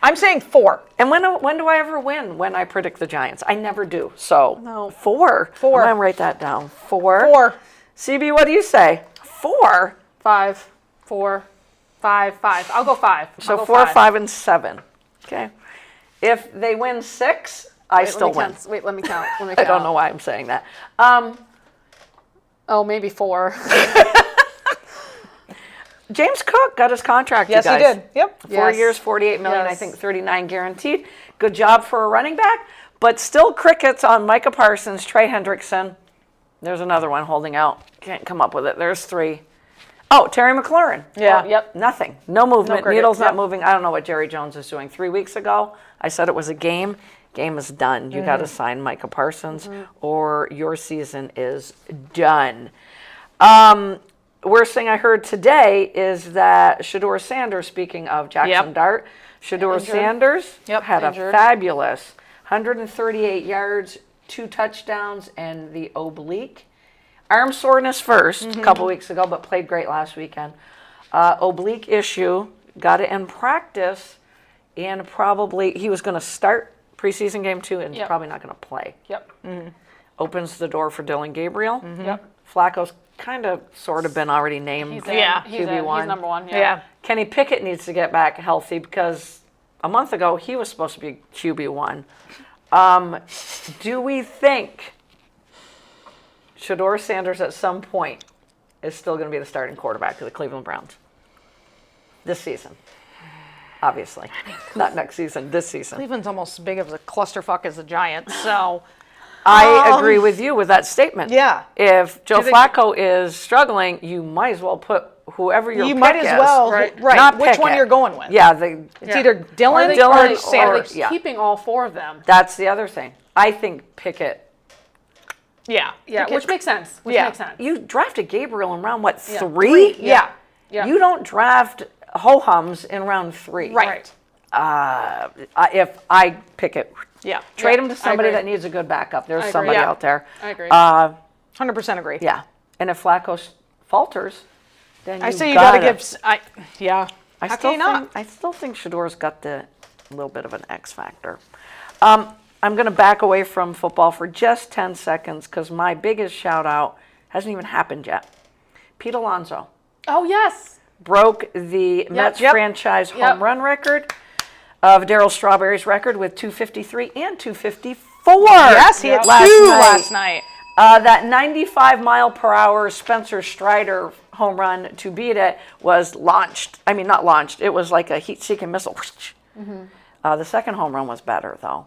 I'm saying 4. And when do I ever win when I predict the Giants? I never do. So No. 4. 4. I'm gonna write that down. 4. 4. CB, what do you say? 4. 5, 4, 5, 5. I'll go 5. So 4, 5, and 7. Okay. If they win 6, I still win. Wait, let me count. I don't know why I'm saying that. Oh, maybe 4. James Cook got his contract. Yes, you he guys. did. Yep. 4 Yes. years, 48 million. I Yes. think 39 guaranteed. Good job for a running back, but still crickets on Micah Parsons, Trey Hendrickson. There's another one holding out. Can't come up with it. There's 3. Oh, Terry McLaurin. Yeah. Yep. Nothing. No movement. cricket. Needle's not Yep. moving. I don't know what Jerry Jones is doing. 3 weeks ago, I said it was a game. Game is done. You got to sign Micah Parsons or your season is done. Worst thing I heard today is that Shedeur Sanders, speaking of Jackson Yep. Dart, Shedeur Injured. Sanders Yep, had a injured. fabulous 138 yards, 2 touchdowns, and the oblique. Arm soreness first a couple weeks ago, but played great last weekend. Oblique issue, got it in practice, and probably he was going to start preseason game 2 and Yep. probably not going to play. Yep. Opens the door for Dylan Gabriel. Yep. Flacco's kind of sort of been already named He's Yeah. in. He's in. QB1. He's number 1. Yeah. Kenny Pickett needs to get back healthy because a month ago he was supposed to be QB1. Do we think Shedeur Sanders at some point is still going to be the starting quarterback of the Cleveland Browns this season? Obviously. Not next season, this season. Cleveland's almost as big of a clusterfuck as the Giants, so... I agree with you with that statement. Yeah. If Joe think- Flacco is struggling, you might as well put whoever your You pick might as is. well... Right. Right. Which Pickett. one you're going with. Yeah, It's either Dylan Are they, Dylan are they, or- are they yeah. keeping all 4 of them? that's the other thing. I think Pickett. Yeah. Yeah, Pickett- which makes sense. Which Yeah. makes sense. You drafted Gabriel in round, what, Yeah. 3? Yeah. Yeah. You don't draft ho-hums in round 3. Right. If I pick it, Yeah. trade him to somebody agree. that needs a good backup. There's I agree. somebody Yeah. out there. I agree. 100% agree. Yeah. And if Flacco falters, then I say you got to give... Yeah. I How still can you not? think I still think Shedeur's got the little bit of an X factor. I'm going to back away from football for just 10 seconds because my biggest shout out hasn't even happened yet. Pete Alonso Oh, yes. broke the Mets Yep. franchise home Yep. run record of Darryl Strawberry's record with 253 and 254. Yes, he had last 2 night. last night. That 95 mile per hour Spencer Strider home run to beat it was launched. I mean, not launched. It was like a heat-seeking missile. The second home run was better, though.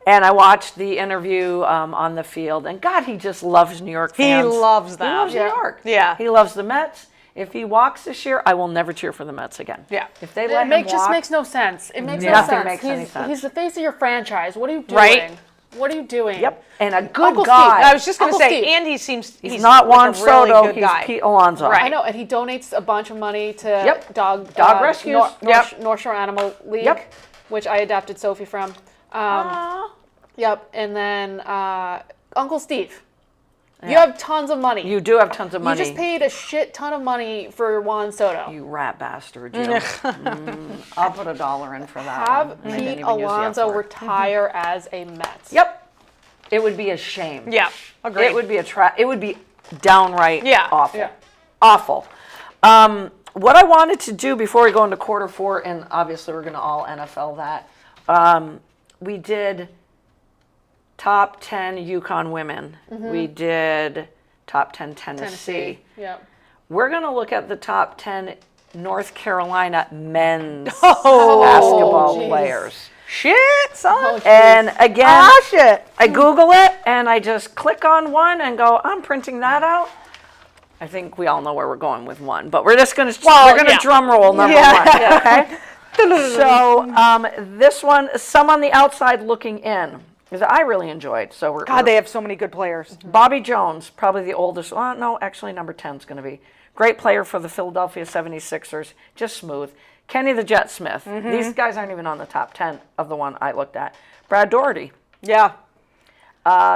And I watched the interview on the field, and God, he just loves New York He fans. loves them. He loves Yeah. New York. Yeah. He loves the Mets. If he walks this year, I will never cheer for the Mets again. Yeah. If they let him walk, Just makes no sense. It makes no Nothing sense. makes any sense. He's the face of your franchise. What are you doing? Right. What are you doing? Yep, and a good Uncle guy. Steve. I was just going to Uncle say, Steve. and he seems... He's not Juan like a really Soto. good He's guy. Pete Alonso. Right. I know, and he donates a bunch of money to Yep. dog Dog rescues. North, Yep. North Shore Animal League, Yep. which I adopted Sophie from. Aw. Yep. And then Uncle Steve. You have tons of money. You do have tons of money. You just paid a shit ton of money for Juan Soto. You rat bastard, you. I'll put $1 in for that. Have one. I didn't Pete even use the Alonso F word. retire as a Mets. Yep. It would be a shame. Yeah, agreed. It would be it would be downright awful. Yeah. Awful. What I wanted to do before we go into quarter 4, and obviously we're going to all NFL that, we did top 10 Yukon women. We did top 10 Tennessee. Yep. We're going to look at the top 10 North Carolina men's basketball geez. players. Shit, son. And again, shit. I Google it and I just click on one and go, I'm printing that out. I think we all know where we're going with one, but we're just going to drum roll number one, okay? So this one, some on the outside looking in, because I really enjoyed. So God, they have so many good players. Bobby Jones, probably the oldest. Well, no, actually number 10 is going to be. Great player for the Philadelphia 76ers, just smooth. Kenny the Jet Smith. These guys aren't even on the top 10 of the one I looked at. Brad Doherty. Yeah.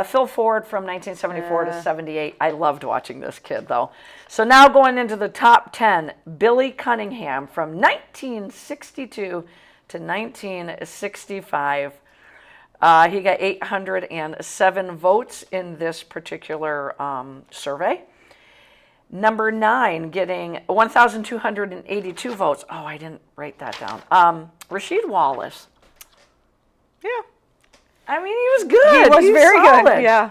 Phil Ford from 1974 to 78. I loved watching this kid, though. So now going into the top 10, Billy Cunningham from 1962 to 1965. He got 807 votes in this particular survey. Number 9 getting 1,282 votes. Oh, I didn't write that down. Rasheed Wallace. Yeah. I mean, he was good. He was very solid. good. Yeah.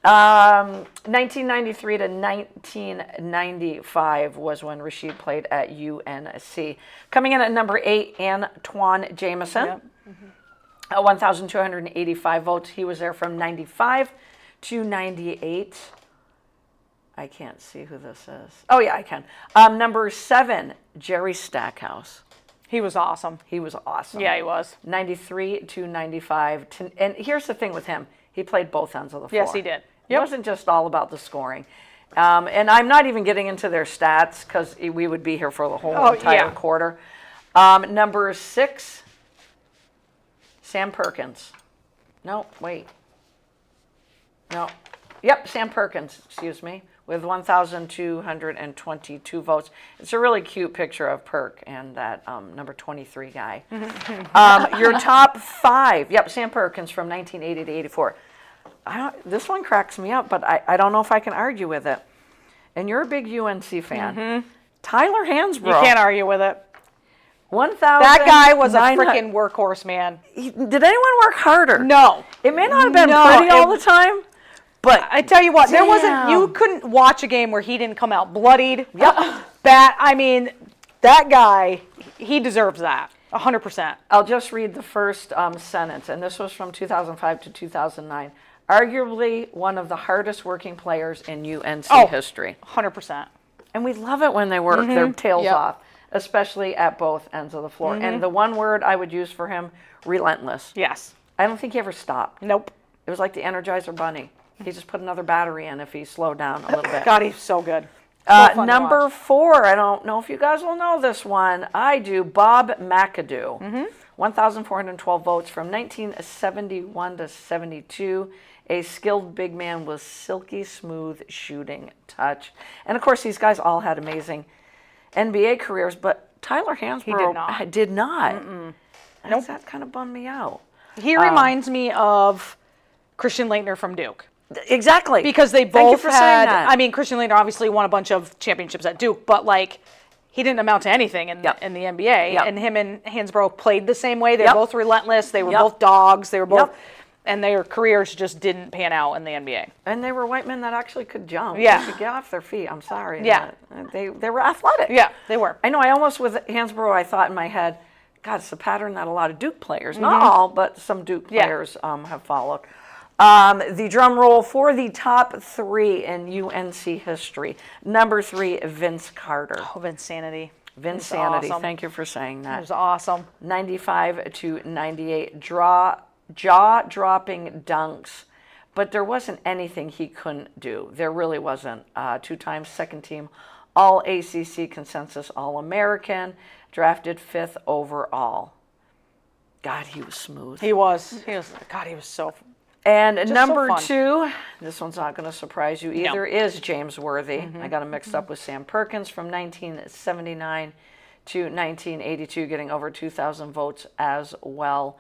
1993 to 1995 was when Rasheed played at UNC. Coming in at number 8, Antoine Jameson. Yep. 1,285 votes. He was there from 95 to 98. I can't see who this is. Oh, yeah, I can. Number 7, Jerry Stackhouse. He was awesome. He was awesome. Yeah, he was. 93 to 95. And here's the thing with him. He played both ends of the floor. Yes, he did. It wasn't just all about the scoring. And I'm not even getting into their stats because we would be here for the whole entire quarter. Number 6, Sam Perkins. No, wait. No. Yep, Sam Perkins, excuse me, with 1,222 votes. It's a really cute picture of Perk and that number 23 guy. Your top 5. Yep, Sam Perkins from 1980 to 84. This one cracks me up, but I don't know if I can argue with it. And you're a big UNC fan. Tyler Hansbrough. You can't argue with it. 1,000. That guy was a freaking workhorse, man. Did anyone work harder? No. It may not have been pretty all the time, but I tell you what, there wasn't. damn. You couldn't watch a game where he didn't come out bloodied. Yep. I mean, that guy, he deserves that. 100%. I'll just read the first sentence, and this was from 2005 to 2009. Arguably one of the hardest working players in UNC history. 100%. And we love it when they work their tails off, especially at both ends of the floor. And the one word I would use for him, relentless. Yes. I don't think he ever stopped. Nope. It was like the Energizer Bunny. He just put another battery in if he slowed down a little bit. God, he's so good. So fun to Number watch. 4, I don't know if you guys will know this one. I do. Bob McAdoo. 1,412 votes from 1971 to 72. A skilled big man with silky smooth shooting touch. And of course, these guys all had amazing NBA careers, but Tyler Hansbrough did not. Nope. That kind of bummed me out. He reminds me of Christian Laettner from Duke. Exactly. Because they Thank you both for saying had, that. I mean, Christian Laettner obviously won a bunch of championships at Duke, but like, he didn't amount to anything in the NBA. Yep. And him and Hansbrough played the same way. They Yep. were both relentless. They were Yep. both dogs. They were both, Yep. and their careers just didn't pan out in the NBA. And they were white men that actually could jump. Yeah. They could get off their feet. I'm sorry. Yeah. They were athletic. Yeah, they were. I know. I almost, with Hansbrough, I thought in my head, God, it's a pattern that a lot of Duke players, not all, but some Duke players have followed. The drum roll for the top 3 in UNC history. Number 3, Vince Carter. Oh, Vinsanity. Vinsanity. Awesome. Thank you for saying that. It was awesome. 95 to 98. Jaw-dropping dunks. But there wasn't anything he couldn't do. There really wasn't. 2 times second team All ACC consensus All-American, drafted 5th overall. God, he was smooth. He was. God, he was so. And so number fun. 2, this one's not going to surprise you either, is James Worthy. I got him mixed up with Sam Perkins from 1979 to 1982, getting over 2,000 votes as well.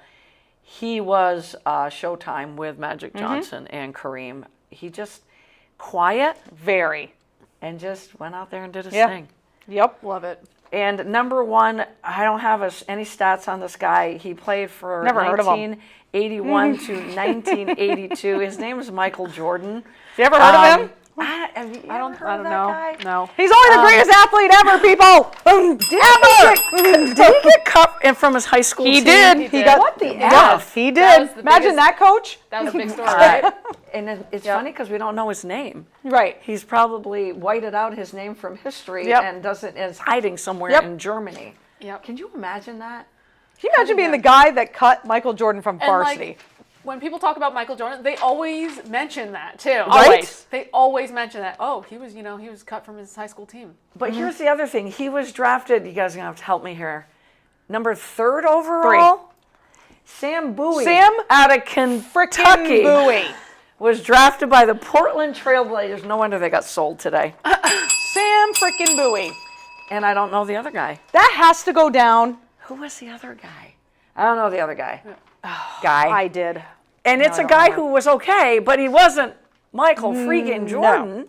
He was Showtime with Magic Johnson and Kareem. He just quiet Very. and just went out there and did his Yeah. thing. Yep. Love it. And number 1, I don't have any stats on this guy. He played for Never heard of him. 1981 to 1982. His name is Michael Jordan. You ever heard of him? Have you ever heard of that know. guy? No. He's only the greatest athlete ever, people. Did he get cut from his high school He team? did. He He did. got What the Yeah, F? he That was did. the Imagine biggest- that, coach. That was a big story, right? And it's funny because we don't know his name. Right. He's probably whited out his name from history Yep. and is hiding somewhere Yep. in Germany. Yep. Can you imagine that? Can you imagine being the guy that cut Michael Jordan from And varsity? like, when people talk about Michael Jordan, they always mention that too. Right? Always. They always mention that. Oh, he was cut from his high school team. But here's the other thing. He was drafted, you guys are going to have to help me here, number 3rd overall. Sam Bowie Sam out of Kentucky Bowie. was drafted by the Portland Trailblazers. No wonder they got sold today. Sam freaking Bowie. And I don't know the other guy. That has to go down. Who was the other guy? I don't know the other guy. Guy. I did. And it's a guy who was okay, but he wasn't Michael freaking Jordan.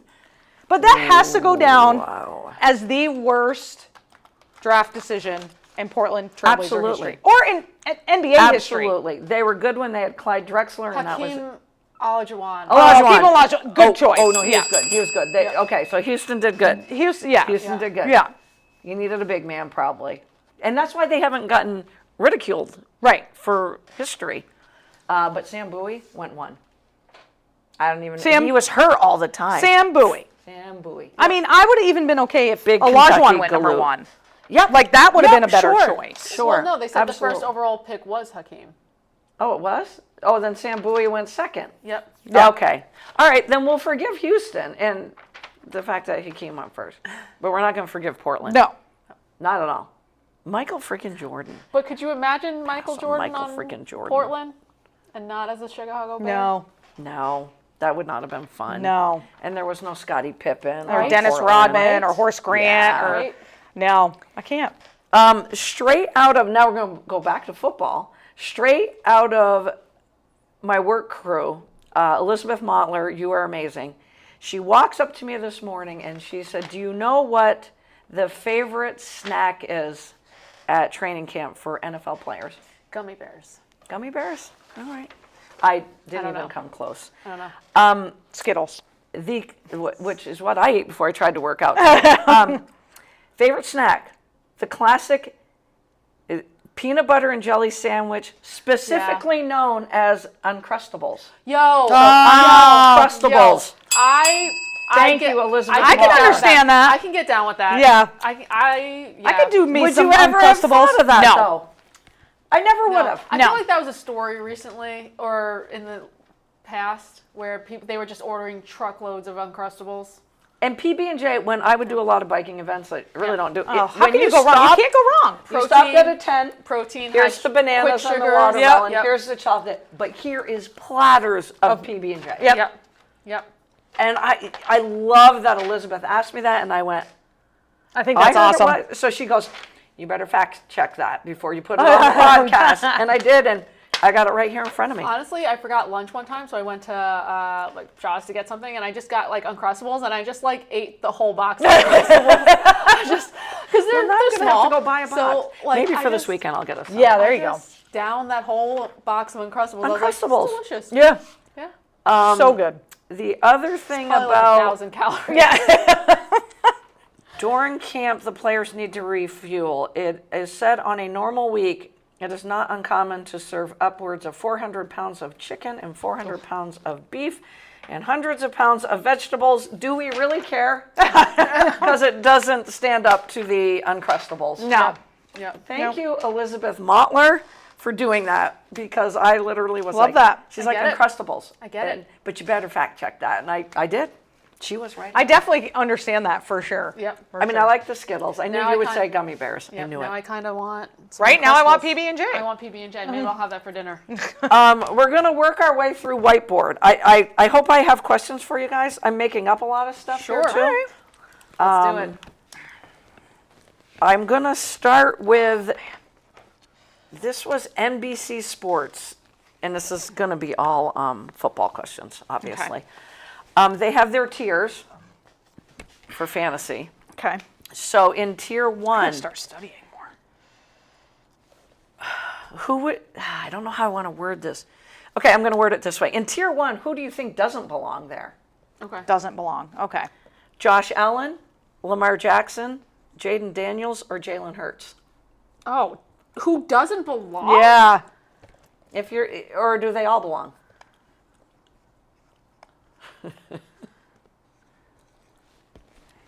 But that has to go down Wow. as the worst draft decision in Portland Trailblazer Absolutely. history. Or in NBA history. Absolutely. They were good when they had Clyde Drexler, and that was Hakeem Olajuwon. Hakeem Olajuwon, good choice. Oh, no, he Yeah. was good. He was good. Okay, so Houston did good. Houston did good. Yeah. You needed a big man, probably. And that's why they haven't gotten ridiculed Right. for history. But Sam Bowie went 1. I don't even know. Sam- He was hurt all the time. Sam Bowie. Sam Bowie. I mean, I would have even been okay if Big Olajuwon Kentucky went number galoot. 1. Yep. Like, that would have been a better sure. choice. Sure. Well, no, they said Absolutely. the first overall pick was Hakeem. Oh, it was? Oh, then Sam Bowie went 2nd. Yep. Okay. All right, then we'll forgive Houston and the fact that he came up first. But we're not going to forgive Portland. No. Not at all. Michael freaking Jordan. But could you imagine Michael So Jordan Michael on freaking Jordan. Portland and not as a Chicago Bear? No. No, that would not have been fun. No. And there was no Scottie Pippen. Or Dennis Portland. Rodman or Horace Grant. Yeah. Or, Right? No, I can't. Straight out of, now we're going to go back to football. Straight out of my work crew, Elizabeth Mottler, you are amazing. She walks up to me this morning and she said, do you know what the favorite snack is at training camp for NFL players? Gummy bears. Gummy bears? All right. I didn't don't even know. come close. I don't know. Skittles. Which is what I ate before I tried to work out. Favorite snack, the classic peanut butter and jelly sandwich, specifically known as Uncrustables. Yo. Uncrustables. Thank you, Elizabeth. I can understand that. I can get down with that. Yeah. I I could do me Would some you ever have Uncrustables. thought of that, No. though? I never would have. I No. feel like that was a story recently or in the past where they were just ordering truckloads of Uncrustables. And PB&J, when I would do a lot of biking events, I really don't do. Oh, how can you go wrong? You can't go wrong. You stopped at a tent. Protein. Here's had the bananas quick and the sugars. watermelon. Yep. Here's the chocolate. But here is platters of PB&J. Yep. Yep. And I love that Elizabeth asked me that, and I went, I think that's awesome. So she goes, you better fact check that before you put it on the podcast. And I did, and I got it right here in front of me. Honestly, I forgot lunch one time, so I went to like Shaw's to get something, and I just got like Uncrustables, and I just like ate the whole box of Uncrustables. Because they're Now I'm they're gonna small. have to go buy a box. So, like, Maybe I for this just- weekend I'll get us some. Yeah, there you go. just Down that whole box of Uncrustables. I was like, this is Uncrustables. delicious. Yeah. Yeah. So good. The other thing Probably about like 1,000 calories. Yeah. during camp, the players need to refuel. It is said on a normal week, it is not uncommon to serve upwards of 400 pounds of chicken and 400 pounds of beef and hundreds of pounds of vegetables. Do we really care? Because it doesn't stand up to the Uncrustables. No. Yeah. Thank you, Elizabeth Mottler, for doing that, because I literally was Love like, that. she's I like, get it. Uncrustables. I get it. But you better fact check that. And I did. She was right. I definitely understand that for sure. Yep. For I mean, sure. I like the Skittles. I knew Now you I would kind- say gummy bears. I Yep, knew now it. I kind of want some Right now I want Uncrustables. PB&J. I want PB&J. Maybe I'll have that for dinner. We're going to work our way through whiteboard. I hope I have questions for you guys. I'm making up a lot of stuff here, Sure. too. All right. Let's do it. I'm going to start with, this was NBC Sports, and this is going to be all football questions, obviously. They have their tiers for fantasy. Okay. So in tier I'm one, gonna start studying more. who would, I don't know how I want to word this. Okay, I'm going to word it this way. In tier one, who do you think doesn't belong there? Okay. Doesn't belong. Okay. Josh Allen, Lamar Jackson, Jaden Daniels, or Jalen Hurts? Oh, who doesn't belong? Yeah. If you're, or do they all belong?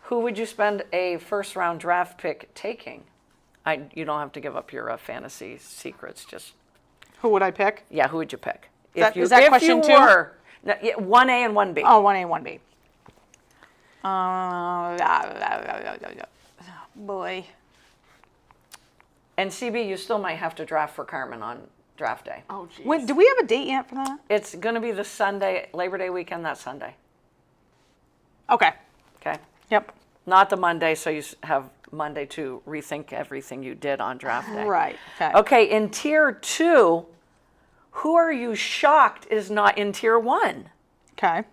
Who would you spend a first round draft pick taking? You don't have to give up your fantasy secrets. Just Who would I pick? yeah, who would you pick? Is that question two? No, yeah, 1A and 1B. Oh, 1A, 1B. Boy. And CB, you still might have to draft for Carmen on draft day. Oh, geez. Wait, do we have a date yet for that? It's going to be the Sunday, Labor Day weekend, that Sunday. Okay. Okay? Yep. Not the Monday, so you have Monday to rethink everything you did on draft day. Right. Okay. Okay, in tier 2, who are you shocked is not in tier 1? Okay.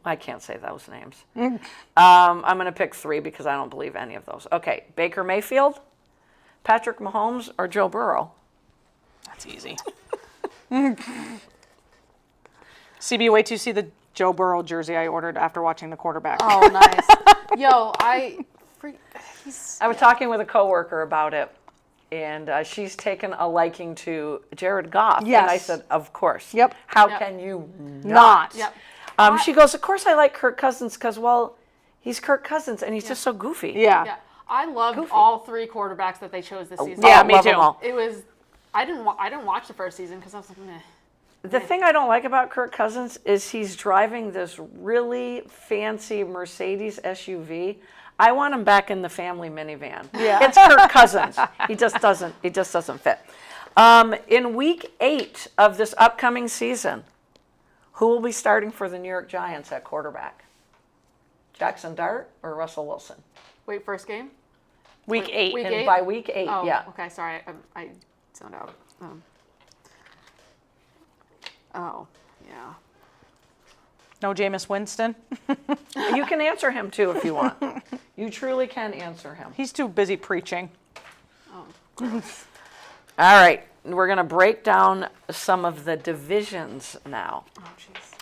I can't say those names. I'm going to pick 3 because I don't believe any of those. Okay, Baker Mayfield, Patrick Mahomes, or Joe Burrow? That's easy. CB, wait till you see the Joe Burrow jersey I ordered after watching the quarterback. Oh, nice. Yo, he's. I was talking with a coworker about it, and she's taken a liking to Jared Goff. Yes. And I said, of course. Yep. How Yep. can you Not. Yep. She goes, of course I like Kirk Cousins because, well, he's Kirk Cousins and he's just so goofy. Yeah. Yeah. I loved Goofy. all 3 quarterbacks that they chose this season. Yeah, Oh, me love too. them all. It was. I didn't watch the first season because I was like, meh. The thing I don't like about Kirk Cousins is he's driving this really fancy Mercedes SUV. I want him back in the family minivan. Yeah. It's Kirk Cousins. He just doesn't fit. In week 8 of this upcoming season, who will be starting for the New York Giants at quarterback? Jackson Dart or Russell Wilson? Wait, first game? Week 8. Week And 8? by week 8, Oh, yeah. okay. Sorry, I zoned out. Oh, yeah. No Jameis Winston. You can answer him too if you want. You truly can answer him. He's too busy preaching. All right, we're going to break down some of the divisions now. Oh, jeez.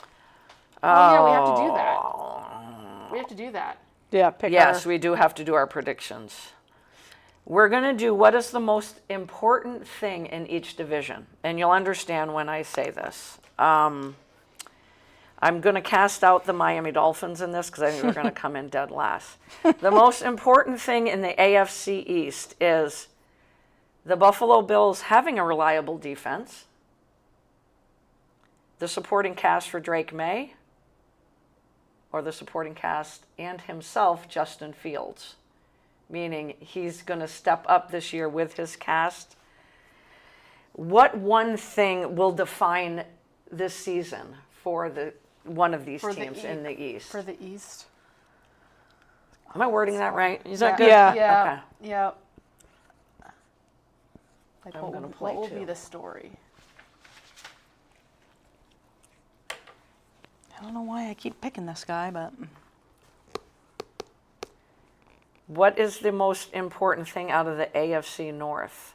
Oh, yeah, we have to do that. We have to do that. Yeah, pick Yes, our- we do have to do our predictions. We're going to do what is the most important thing in each division. And you'll understand when I say this. I'm going to cast out the Miami Dolphins in this because I think they're going to come in dead last. The most important thing in the AFC East is the Buffalo Bills having a reliable defense, the supporting cast for Drake May, or the supporting cast and himself, Justin Fields. Meaning he's going to step up this year with his cast. What one thing will define this season for one of these For the teams in the East? For the East. Am I wording that right? Is that good? Yeah. Yeah. Okay. Yeah. Like, I'm what gonna will, play what will too. be the story? I don't know why I keep picking this guy, but What is the most important thing out of the AFC North?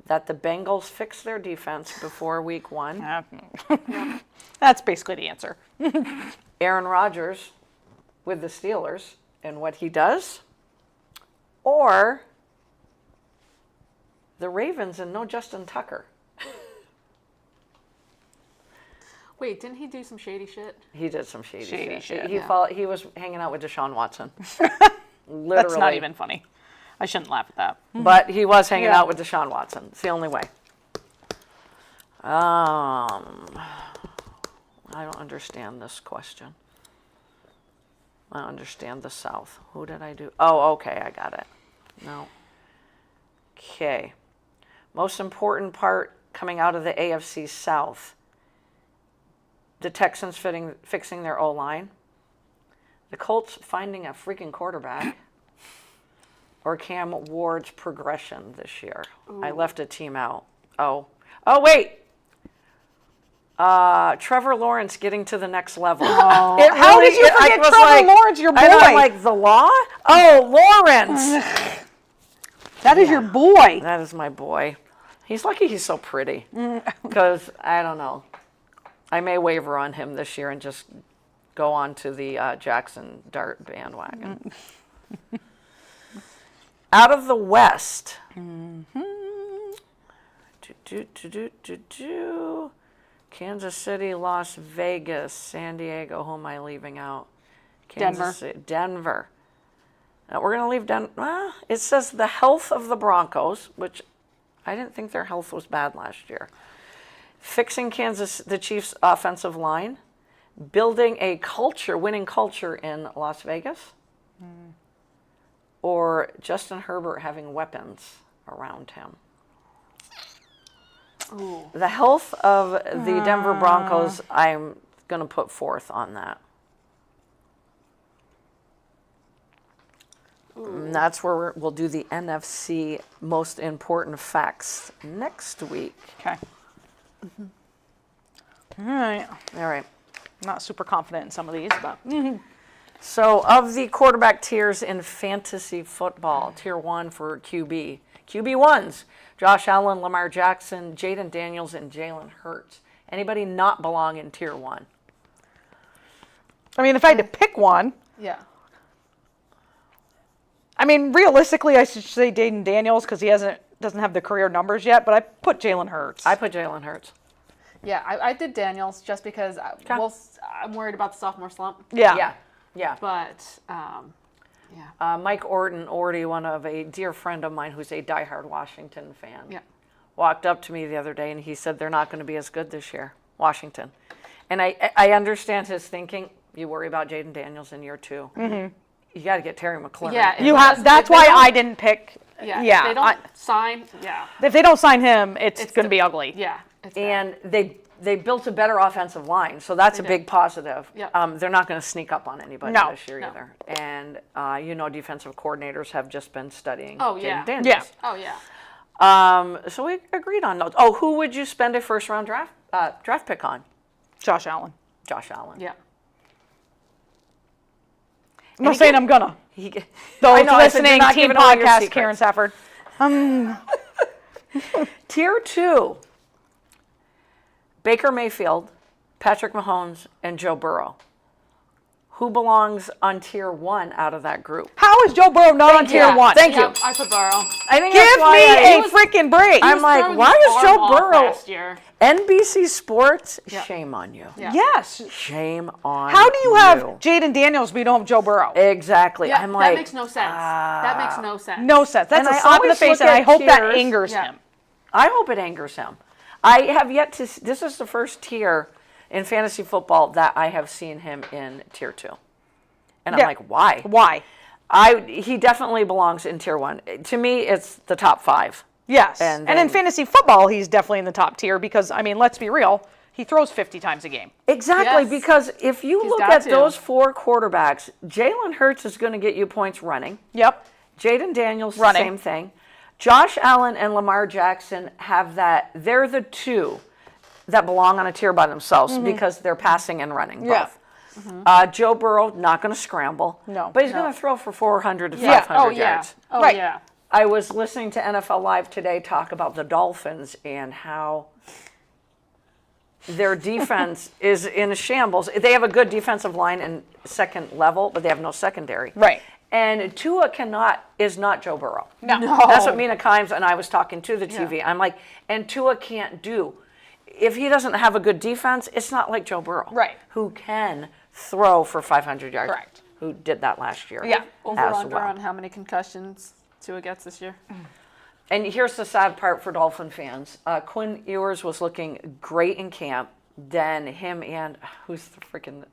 That the Bengals fix their defense before week 1. that's basically the answer. Aaron Rodgers with the Steelers and what he does, or the Ravens and no Justin Tucker. Wait, didn't he do some shady shit? He did some shady shit. shit, He was hanging out with Deshaun Watson. Literally. That's not even funny. I shouldn't laugh at that. But he was hanging Yeah. out with Deshaun Watson. It's the only way. I don't understand this question. I understand the South. Who did I do? Oh, okay, I got it. No. Okay. Most important part coming out of the AFC South. The Texans fixing their O-line. The Colts finding a freaking quarterback. Or Cam Ward's progression this year. Ooh. I left a team out. Oh, wait. Trevor Lawrence getting to the next level. Oh. How did you forget Trevor Lawrence, your boy? I'm like, the law? Oh, Lawrence. That is your boy. That is my boy. He's lucky he's so pretty. Because, I don't know. I may waver on him this year and just go on to the Jackson Dart bandwagon. Out of the West. Kansas City, Las Vegas, San Diego. Who am I leaving out? Kansas City, Denver. Now we're going to leave Denver. Well, it says the health of the Broncos, which I didn't think their health was bad last year. Fixing the Chiefs' offensive line. Building a winning culture in Las Vegas. Or Justin Herbert having weapons around him. Ooh. The health of the Denver Broncos, I'm going to put fourth on that. And that's where we'll do the NFC most important facts next week. Okay. All right. All right. I'm not super confident in some of these, but. So, of the quarterback tiers in fantasy football, tier 1 for QB. QB1s, Josh Allen, Lamar Jackson, Jaden Daniels, and Jalen Hurts. Anybody not belong in tier 1? I mean, if I had to pick one. Yeah. I mean, realistically, I should say Jaden Daniels because he doesn't have the career numbers yet, but I put Jalen Hurts. I put Jalen Hurts. Yeah, I did Daniels just because I'm worried about the sophomore slump. Yeah. But, Mike Orty, one of a dear friend of mine who's a diehard Washington fan, yeah. walked up to me the other day and he said they're not going to be as good this year, Washington. And I understand his thinking. You worry about Jaden Daniels in year 2. Mm-hmm. You got to get Terry McLaurin. Yeah, that's why I didn't pick. Yeah. If they don't sign. Yeah. If they don't sign him, it's going to be ugly. Yeah. And they built a better offensive line, so that's a big positive. Yep. They're not going to sneak up on anybody this year either. And defensive coordinators have just been studying Jaden Daniels. Yeah. Oh yeah. So we agreed on those. Oh, who would you spend a first-round draft pick on? Josh Allen. Josh Allen. Yeah. I'm not saying I'm gonna. Those listening, team podcast, Karen Safford. Tier 2. Baker Mayfield, Patrick Mahomes, and Joe Burrow. Who belongs on tier 1 out of that group? How is Joe Burrow not on tier 1? Thank you. I put Burrow. I think Give me a freaking break. I'm like, why is Joe Burrow? Last year. NBC Sports, shame on you. Yeah. Yes. Shame on How do you have Jaden Daniels but you don't have Joe Burrow? Exactly. Yeah, I'm like, that makes no sense. That makes no sense. No sense. That's And a I slap in the always face, look and I at hope that tiers. angers Yeah. him. I hope it angers him. I have yet to. This is the first tier in fantasy football that I have seen him in tier 2, and I'm like, why? Why? He definitely belongs in tier 1. To me, it's the top 5. Yes. And in fantasy football, he's definitely in the top tier because, I mean, let's be real, he throws 50 times a game. Exactly, Yes. because if you He's look got at to. those 4 quarterbacks, Jalen Hurts is going to get you points running. Yep. Jaden Daniels, Running. same thing. Josh Allen and Lamar Jackson have that. They're the 2 that belong on a tier by themselves because they're passing and running both. Yeah. Joe Burrow, not going to scramble. No. But he's going to throw for 400 to 500 Oh yeah. yards. Oh Right. yeah. I was listening to NFL Live today talk about the Dolphins and how their defense is in shambles. They have a good defensive line and second level, but they have no secondary. Right. And Tua is not Joe Burrow. No. That's what Mina Kimes and I was talking to the TV. I'm like, and Tua can't do. If he doesn't have a good defense, it's not like Joe Burrow. Right. Who can throw for 500 yards. Correct. Who did that last year. Yeah. Over as under well. on how many concussions Tua gets this year. And here's the sad part for Dolphin fans. Quinn Ewers was looking great in camp. Then him and, who's the freaking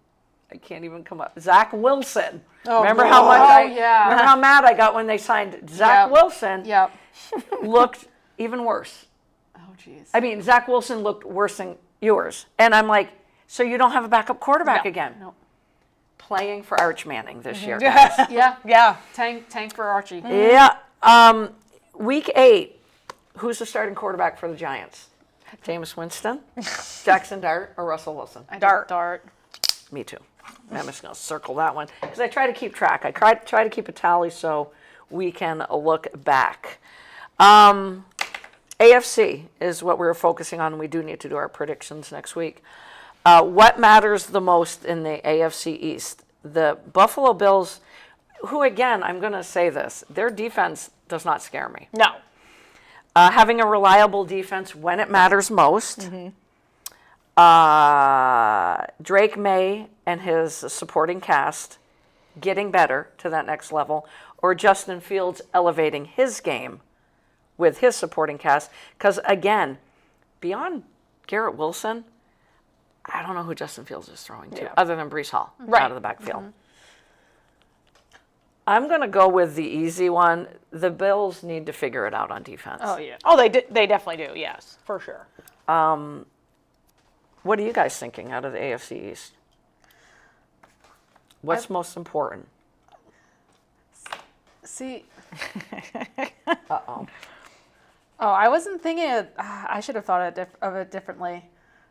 I can't even come up. Zach Wilson. Oh, remember no. how much? Yeah. Remember how mad I got when they signed Zach Yep. Wilson? Yep. Looked even worse. Oh, jeez. I mean, Zach Wilson looked worse than yours, and I'm like, so you don't have a backup quarterback No. again? No. Playing for Arch Manning this year, guys. Yeah. Yeah. Tank for Archie. Yeah. Week 8, who's the starting quarterback for the Giants? Jameis Winston, Jackson Dart, or Russell Wilson? Dart. Me too. I'm just going to circle that one because I try to keep track. I try to keep a tally so we can look back. AFC is what we're focusing on. We do need to do our predictions next week. What matters the most in the AFC East? The Buffalo Bills, who, again, I'm going to say this, their defense does not scare me. No. Having a reliable defense when it matters most. Drake May and his supporting cast getting better to that next level, or Justin Fields elevating his game with his supporting cast. Because, again, beyond Garrett Wilson, I don't know who Justin Fields is throwing to, other than Breece Hall out of the backfield. I'm going to go with the easy one. The Bills need to figure it out on defense. Oh, yeah. Oh, they definitely do, yes, for sure. What are you guys thinking out of the AFC East? What's most important? See. Uh-oh. Oh, I wasn't thinking of. I should have thought of it differently.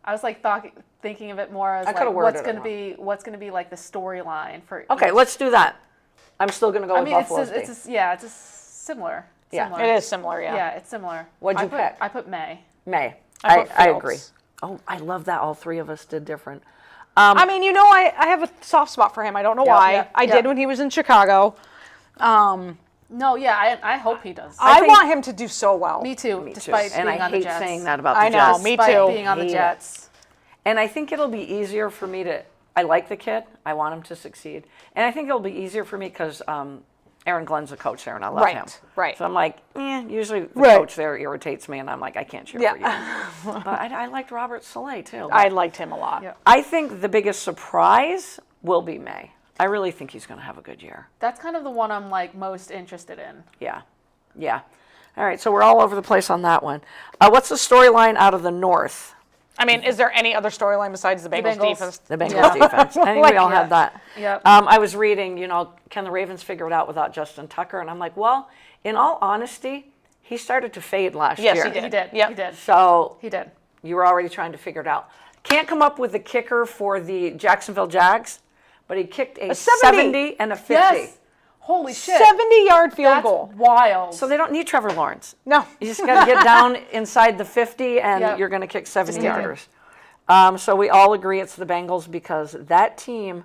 I was like thinking of it more as I like could've what's worded going to be like the storyline for. Okay, let's do that. I'm still going to go I with mean, Buffalo's team. it's just similar. Yeah. Similar. It is similar, yeah. Yeah, it's similar. What'd you pick? I put May. May. I put I Fields. agree. Oh, I love that all three of us did different. I mean, I have a soft spot for him. I don't know why. yeah, I yeah. did when he was in Chicago. No, yeah, I hope he does. I think- want him to do so well. Me too. Me too. Despite And being I on the hate Jets. saying that about the I know, Jets. me Despite too. being on the Hate it. Jets. And I think it'll be easier for me to. I like the kid. I want him to succeed. And I think it'll be easier for me because Aaron Glenn's a coach there, and I love Right, him. right. So I'm like, usually the Right. coach there irritates me, and I'm like, I can't cheer for you. But I liked Robert Saleh, too. I liked him a lot. Yeah. I think the biggest surprise will be May. I really think he's going to have a good year. That's kind of the one I'm like most interested in. Yeah. Yeah. All right, so we're all over the place on that one. What's the storyline out of the North? I mean, is there any other storyline besides the Bengals, Bengals. defense? The Bengals defense. I think we all had that. Yep. I was reading, can the Ravens figure it out without Justin Tucker? And I'm like, well, in all honesty, he started to fade last Yes, year. he did. He did. Yep. He did. So He did. you were already trying to figure it out. Can't come up with a kicker for the Jacksonville Jags, but he kicked a 70 and a 50. Yes. Holy shit. 70-yard field That's goal. wild. So they don't need Trevor Lawrence. No. You just got to get down inside the 50, and Yep. you're going to kick 70 Just kick yarders. So we all agree it's the Bengals because that team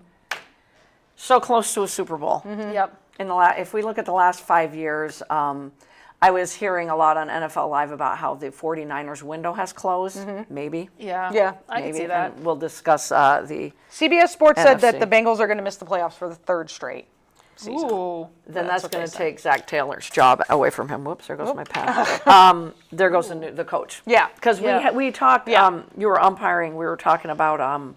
so close to a Super Bowl. Yep. If we look at the last 5 years, I was hearing a lot on NFL Live about how the 49ers window has closed. Maybe. Yeah. Yeah. I can Maybe. see that. And we'll discuss the. CBS Sports said that NFC. the Bengals are going to miss the playoffs for the third straight season. Ooh. Then that's what going they to said. take Zach Taylor's job away from him. Whoops, there goes my pen. There goes the coach. Yeah. Because Yeah. we talked, Yeah. you were umpiring, we were talking about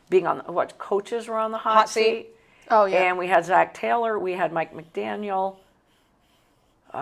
being on, coaches were on the hot seat. Oh, yeah. And we had Zach Taylor, we had Mike McDaniel,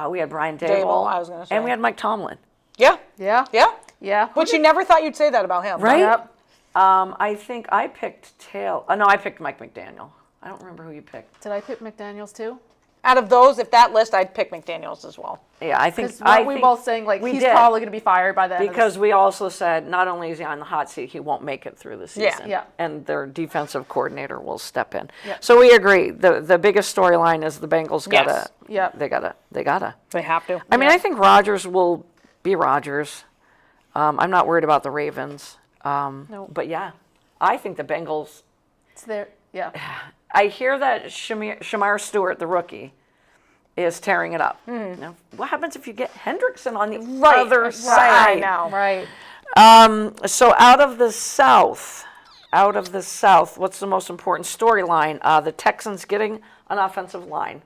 we had Brian Dable. Dable, I was gonna say. And we had Mike Tomlin. Yeah. Yeah. Yeah. Yeah. Which you never thought you'd say that about him. Right? Yep. I think I picked I picked Mike McDaniel. I don't remember who you picked. Did I pick McDaniels too? Out of those, if that list, I'd pick McDaniels as well. Yeah, I think. Because I we think both saying like we he's did. probably going to be fired by the end of Because we also said not only is he on the hot seat, he won't make it through the Yeah. season. Yeah. And their defensive coordinator will step in. Yeah. So we agree. The biggest storyline is the Bengals gotta. Yes. Yeah. They gotta. They have to. I mean, I think Rodgers will be Rodgers. I'm not worried about the Ravens. No. But yeah, I think the Bengals. It's there. Yeah. I hear that Shamar Stewart, the rookie, is tearing it up. Now, what happens if you get Hendrickson on the other Right, side? I know. Right. So out of the South, what's the most important storyline? The Texans getting an offensive line.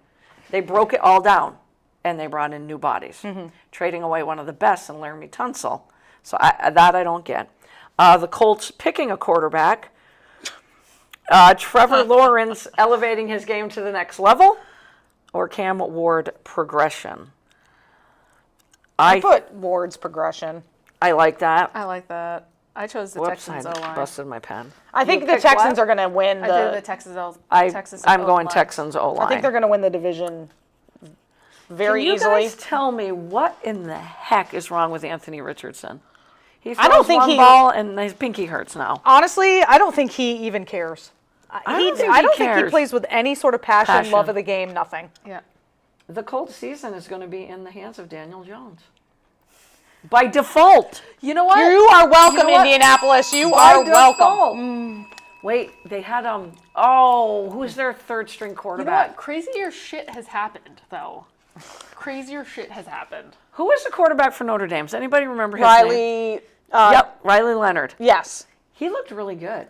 They broke it all down, and they brought in new bodies, trading away one of the best in Laramie Tunsil. So that I don't get. The Colts picking a quarterback. Trevor Lawrence elevating his game to the next level, or Cam Ward progression? I put Ward's progression. I like that. I like that. I chose the Whoops, Texans I O-line. busted my pen. I think the picked Texans what? are going to win I did the Texans I'm going O-line. Texans O-line. I think they're going to win the division very Can you easily. guys tell me what in the heck is wrong with Anthony Richardson? He I don't throws think one he- ball and his pinky hurts now. Honestly, I don't think he even cares. I don't think I he don't think he cares. plays with any sort of passion, love Passion. of the game, nothing. Yeah. The Colts season is going to be in the hands of Daniel Jones. By default. You know what? You are welcome, You know what? Indianapolis. You By are welcome. default. Wait, they had who's their third string You know quarterback? what? Crazier shit has happened, though. Crazier shit has happened. Who was the quarterback for Notre Dame? Does anybody remember his name? Riley. Yep, Riley Leonard. Yes. He looked really good.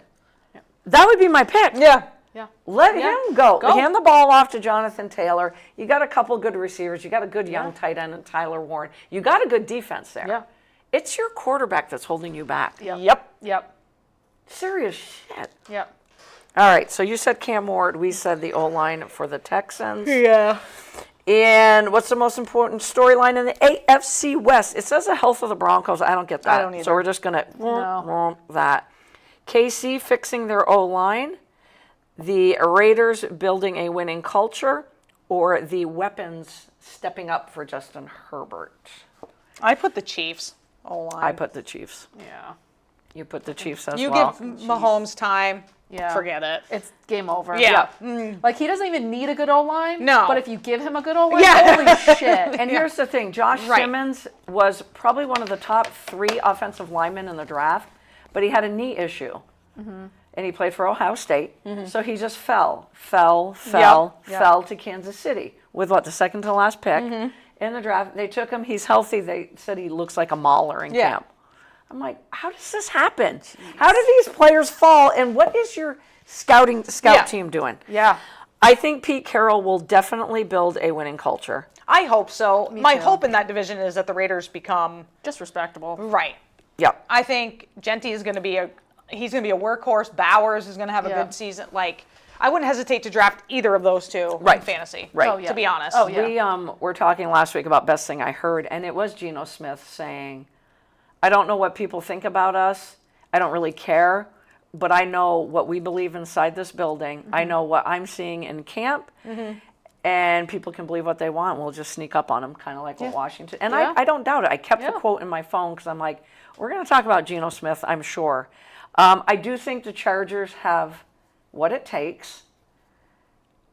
That would be my pick. Yeah. Yeah. Let Yeah. him go. Go. Hand the ball off to Jonathan Taylor. You got a couple good receivers. You got a good young tight end in Tyler Warren. You got a good defense there. Yeah. It's your quarterback that's holding you back. Yep. Yep. Serious shit. Yep. All right, so you said Cam Ward. We said the O-line for the Texans. Yeah. And what's the most important storyline in the AFC West? It says the health of the Broncos. I don't get that. I don't either. So we're just going to that. KC fixing their O-line, the Raiders building a winning culture, or the weapons stepping up for Justin Herbert? I put the Chiefs. O-line. I put the Chiefs. Yeah. You put the Chiefs as You well. give Mahomes time. Yeah. Forget it. It's game over. Yeah. Like, he doesn't even need a good O-line. No. But if you give him a good O-line, Yeah. holy shit. And here's the thing, Josh Right. Simmons was probably one of the top 3 offensive linemen in the draft, but he had a knee issue. And he played for Ohio State. So he just fell to Kansas City with the second to last pick in the draft. They took him. He's healthy. They said he looks like a mauler in camp. I'm like, how does this happen? Jeez. How do these players fall? And what is your scout team doing? Yeah. I think Pete Carroll will definitely build a winning culture. I hope so. My too. hope in that division is that the Raiders become Just respectable. right. Yep. I think Genty is going to be a workhorse. Bowers is going to have a Yeah. good season. Like, I wouldn't hesitate to draft either of those two in Right. fantasy. Right. Oh, yeah. To be honest. Oh, yeah. We were talking last week about best thing I heard, and it was Geno Smith saying, I don't know what people think about us. I don't really care, but I know what we believe inside this building. I know what I'm seeing in camp, and people can believe what they want. We'll just sneak up on them, kind of like what Washington. And Yeah. I don't doubt it. I kept the Yeah. quote in my phone because I'm like, we're going to talk about Geno Smith, I'm sure. I do think the Chargers have what it takes.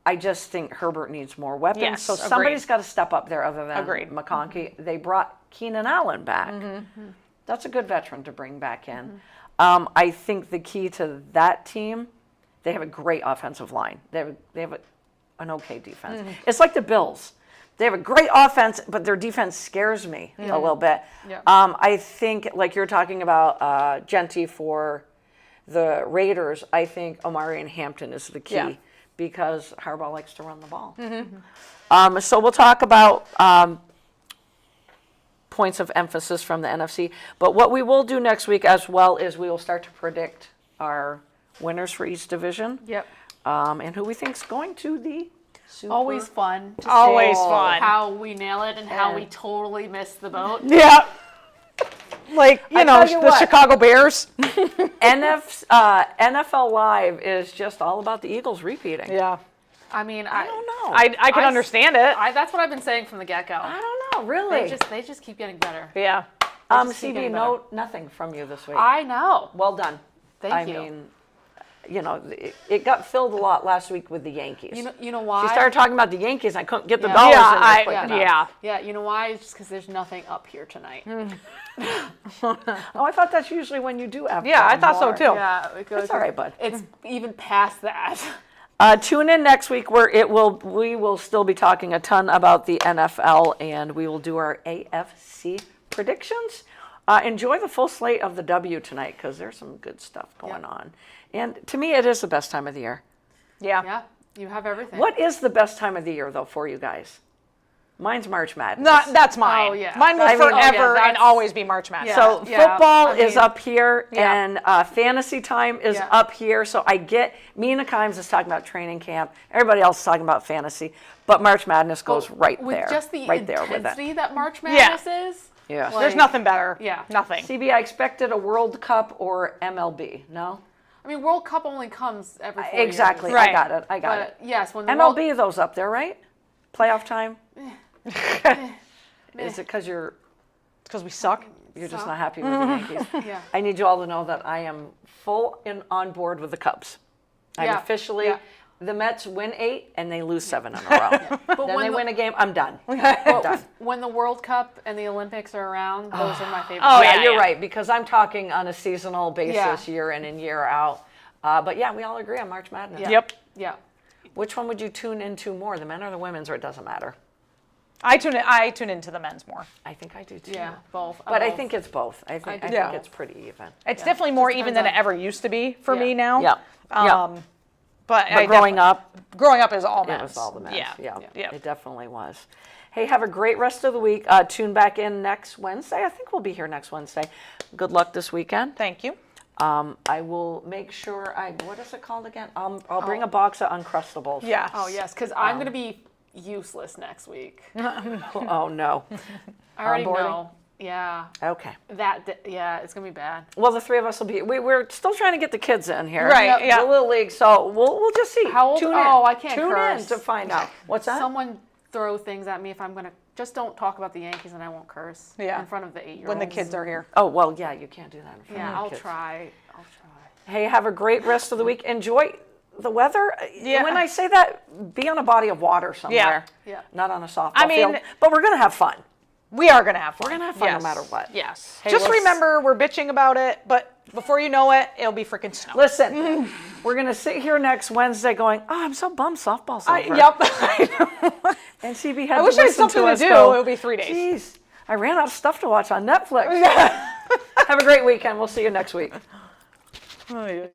I just think Herbert needs more weapons. Yes, so agreed. somebody's got to step up there other than Agreed. McConkey. They brought Keenan Allen back. That's a good veteran to bring back in. I think the key to that team, they have a great offensive line. They have an okay defense. It's like the Bills. They have a great offense, but their defense scares me a little bit. Yeah. I think, like you're talking about Genty for the Raiders, I think Omari and Hampton is the key. Yeah. Because Harbaugh likes to run the ball. So we'll talk about points of emphasis from the NFC. But what we will do next week as well is we will start to predict our winners for each division. Yep. And who we think is going to the Super Always fun to Always see fun. how we nail it and how we And- totally miss the boat. Yeah. Like, I tell you the what. Chicago Bears. NFL Live is just all about the Eagles repeating. Yeah. I mean, I don't know. I can understand it. that's what I've been saying from the get-go. I don't know, really. They just keep getting better. Yeah. just keep CB, getting nothing from you this week. I know. Well done. Thank you. I mean, it got filled a lot last week with the Yankees. You know why? She started talking about the Yankees. I couldn't get the Yeah. dollars Yeah, in there I- quick yeah. enough. Yeah, you know why? It's just because there's nothing up here tonight. Oh, I thought that's usually when you do have. Yeah, I thought so more. too. Yeah, it goes. That's all right, bud. It's even past that. Tune in next week where we will still be talking a ton about the NFL and we will do our AFC predictions. Enjoy the full slate of the W tonight because there's some good stuff going on. And to me, it is the best time of the year. Yeah. Yeah, you have everything. What is the best time of the year though for you guys? Mine's March Madness. That's mine. Oh, yeah. Mine will I mean, forever yeah, and always be March Madness. So Yeah, football I is mean- up here, Yeah. and fantasy time is Yeah. up here. So I get Mina Kimes is talking about training camp. Everybody else is talking about fantasy, but March Madness goes right with there, just the right there with intensity it. that March Madness is. Yeah. There's nothing better. Yeah. Nothing. CB, I expected a World Cup or MLB. No, I mean, World Cup only comes every 4 years. exactly. Right. I got it. I got But it. yes, when the MLB, those up there, right? Playoff time. Is it because you're Because we suck. just not happy with the Yankees? Yeah. I need you all to know that I am full and on board with the Cubs. I'm Yeah, officially, yeah. the Mets win 8 and they lose 7 in a row. But Then when they the- win a game, I'm done. I'm But done. when the World Cup and the Olympics are around, those are my favorite. Oh, Yeah, yeah, you're yeah. right, because I'm talking on a seasonal basis, Yeah. year in and year out. But yeah, we all agree on March Madness. Yeah. Yep. Yeah. Which one would you tune into more, the men or the women's, or it doesn't matter? I tune into the men's more. I think I do too. Yeah. Both. But I both. think it's both. I think Yeah. it's pretty even. It's definitely more Just even depends than it on- ever used to be for Yeah. me now. Yeah. Yeah. But But growing up, growing up is all men's. it was all the men's. Yeah. Yeah, it definitely was. Hey, have a great rest of the week. Tune back in next Wednesday. I think we'll be here next Wednesday. Good luck this weekend. Thank you. I will make sure what is it called again? I'll bring a box of Uncrustables. Yeah. Oh yes, because I'm going to be useless next week. Oh, no. I already Onboarding? know. Yeah. Okay. Yeah, it's going to be bad. Well, the three of us will be, we're still trying to get the kids in here. Right, Yep. yeah. The Little League, so we'll just see. How old- Tune in. oh, I can't Tune curse. in to find out. What's that? Someone throw things at me if I'm going to just don't talk about the Yankees and I won't curse. Yeah. In front of the 8-year-olds. When the kids are here. Oh, well, yeah, you can't do that in front Yeah, of the I'll kids. try. Hey, have a great rest of the week. Enjoy the weather. Yeah. When I say that, be on a body of water somewhere. Yeah. Not on a softball I mean- field. But we're going to have fun. We are going to have fun. We're gonna have fun no Yes. matter what. Yes. Hey, Just let's- remember, we're bitching about it, but before you know it, it'll be freaking snow. Listen, we're going to sit here next Wednesday going, oh, I'm so bummed softball's over. Yep. I know. And CB had I wish to I had listen something to us do. go, It'll be 3 days. Jeez, I ran out of stuff to watch on Netflix. Have a great weekend. We'll see you next week. Oh, yeah.